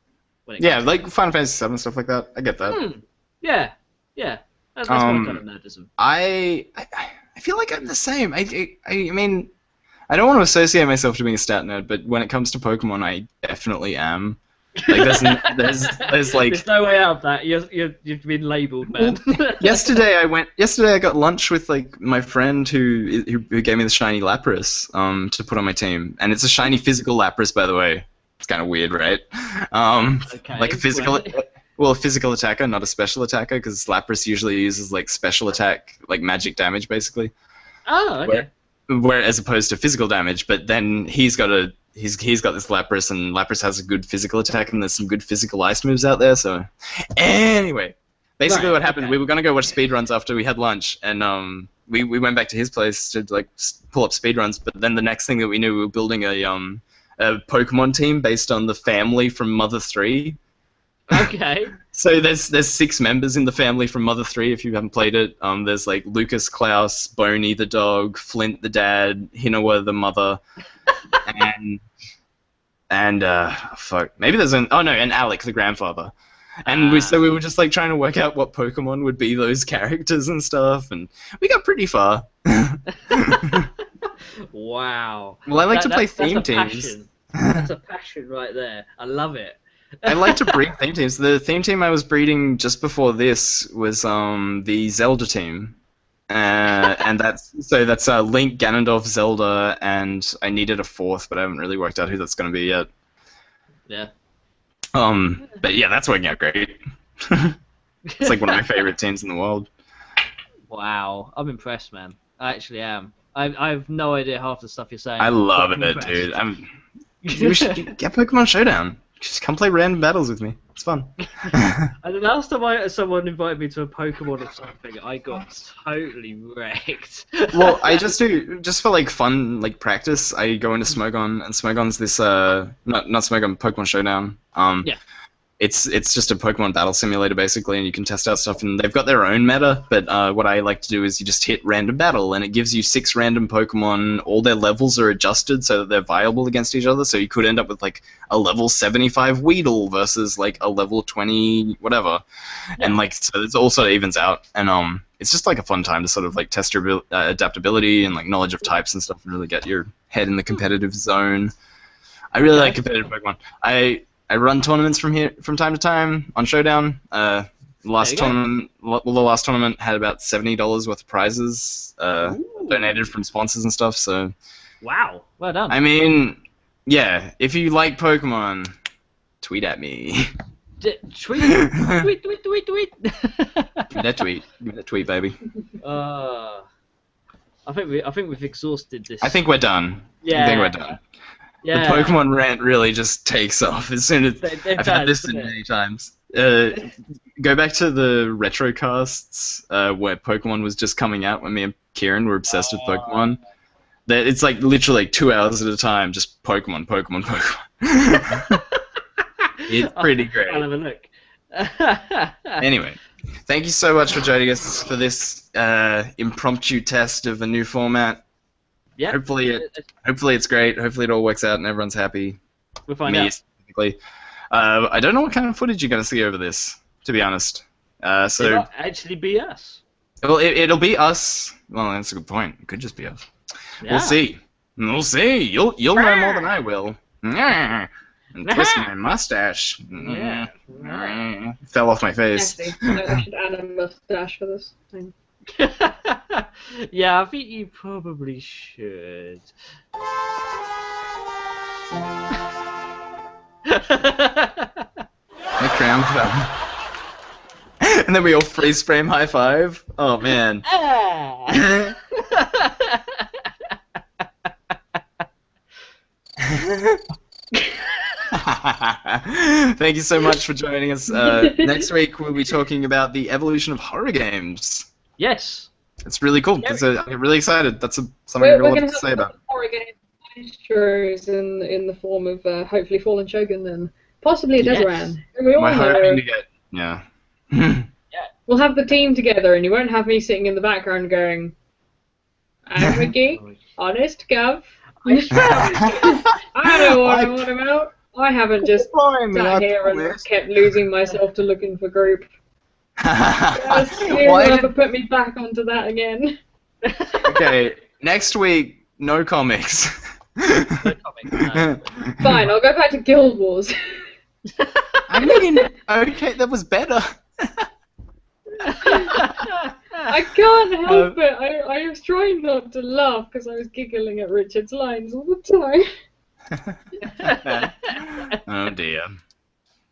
Yeah, like Final Fantasy VII, stuff like that. I get that. Yeah. That's my kind of nerdism. I feel like I'm the same. I mean, I don't want to associate myself to being a stat nerd, but when it comes to Pokemon, I definitely am. Like there's like There's no way out of that. You've been labelled, man. yesterday I got lunch with like my friend who gave me the shiny Lapras to put on my team, and it's a shiny physical Lapras, by the way. It's kind of weird, right? Okay, like a physical. Well, a physical attacker, not a special attacker, because Lapras usually uses like special attack, like magic damage, basically. Oh, okay. Where as opposed to physical damage, but then he's got this Lapras, and Lapras has a good physical attack, and there's some good physical ice moves out there. So, anyway, basically what happened, we were gonna go watch speedruns after we had lunch, and we went back to his place to like pull up speedruns. But then the next thing that we knew, we were building a Pokemon team based on the family from Mother 3. Okay. So there's 6 members in the family from Mother 3 if you haven't played it. There's like Lucas, Klaus, Boney the dog, Flint the dad, Hinawa the mother, and fuck, maybe there's and Alec the grandfather. And we were just like trying to work out what Pokemon would be those characters and stuff, and we got pretty far. Wow. Well, I like to play theme teams. Passion. That's a passion right there. I love it. I like to breed theme teams. The theme team I was breeding just before this was the Zelda team, and that's Link, Ganondorf, Zelda, and I needed a 4th, but I haven't really worked out who that's going to be yet. Yeah. But yeah, that's working out great. It's like one of my favorite teams in the world. Wow, I'm impressed, man. I actually am. I have no idea half the stuff you're saying. I love it, dude. We should get Pokemon Showdown. Just come play random battles with me. It's fun. And the last time someone invited me to a Pokemon or something, I got totally wrecked. Well, I just for like fun, like practice, I go into Smogon, and Smogon's this not Smogon, Pokemon Showdown. Yeah. It's just a Pokemon battle simulator basically, and you can test out stuff, and they've got their own meta, but what I like to do is you just hit random battle, and it gives you 6 random Pokemon. All their levels are adjusted so that they're viable against each other, so you could end up with like a level 75 Weedle versus like a level 20 whatever. Yeah. And like, so it all sort of evens out, and it's just like a fun time to sort of like test your adaptability and like knowledge of types and stuff, and really get your head in the competitive zone. I really like competitive Pokemon. I run tournaments from time to time on Showdown. The last tournament had about $70 worth of prizes donated from sponsors and stuff. So, wow, well done. I mean, yeah, if you like Pokemon, tweet at me. Tweet. Give me that tweet, baby. I think we've exhausted this. I think we're done. Yeah. I think we're done. Yeah. The Pokemon rant really just takes off as soon as I've had this many times. Go back to the retrocasts where Pokemon was just coming out when me and Kieran were obsessed with Pokemon. It's like literally 2 hours at a time, just Pokemon. It's pretty great. I'll have a look. Anyway, thank you so much for joining us for this impromptu test of a new format. Yeah. Hopefully it's great. Hopefully it all works out and everyone's happy. We'll find out. Specifically. I don't know what kind of footage you're going to see over this, to be honest. It might actually be us. Well, it'll be us. Well, that's a good point. It could just be us. Yeah. We'll see. You'll know more than I will. And twist my mustache. Yeah. Fell off my face. I should add a mustache for this thing. Yeah, I think you probably should. My crown fell. And then we all freeze frame high five. Oh man. Thank you so much for joining us. Next week we'll be talking about the evolution of horror games. Yes. It's really cool. I'm really excited. That's something I really love to say about. Horror game maestros in the form of hopefully Fallen Shogun and possibly a Dezoran. My hoping to get yeah. We'll have the team together, and you won't have me sitting in the background going, "I'm a geek, honest Gav. I know what I'm on about. I haven't just sat here and kept losing myself to looking for group." You'll never put me back onto that again. Okay, next week, no comics. No comics, no. Fine, I'll go back to Guild Wars. I mean, okay, that was better. I can't help it. I was trying not to laugh because I was giggling at Richard's lines all the time. Oh dear.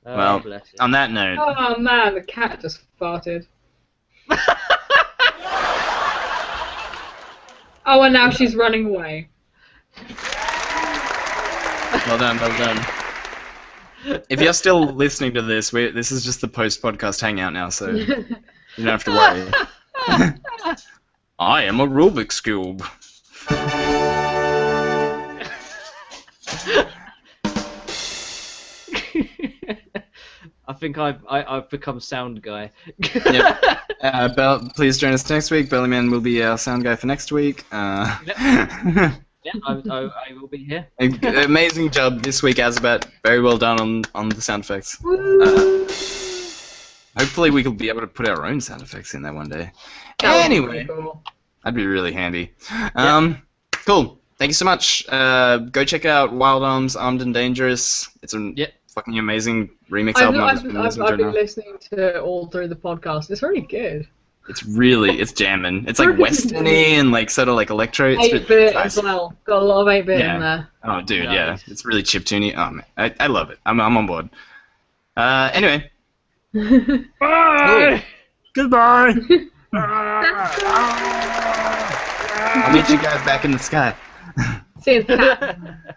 Oh, Well, bless you. on that note. Oh man, the cat just farted. Oh, and now she's running away. Well done, well done. If you're still listening to this, this is just the post-podcast hangout now, so you don't have to worry. I am a Rubik's Cube. I think I've become sound guy. Yep. Please join us next week. Bellyman will be our sound guy for next week. Yeah, I will be here. Amazing job this week, Azbat. Very well done on the sound effects. Hopefully we will be able to put our own sound effects in there one day. Anyway, that'd be really handy. Cool. Thank you so much. Go check out Wild Arms, Armed and Dangerous. It's a fucking amazing remix album. I've been listening to all through the podcast. It's really good. It's jamming. It's like westerny and like sort of like electro. 8-bit as well. Got a lot of 8-bit in there. Oh, dude, yeah. It's really chiptune-y. Oh, man. I love it. I'm on board. Anyway. Bye! Goodbye! I'll meet you guys back in the sky. See you.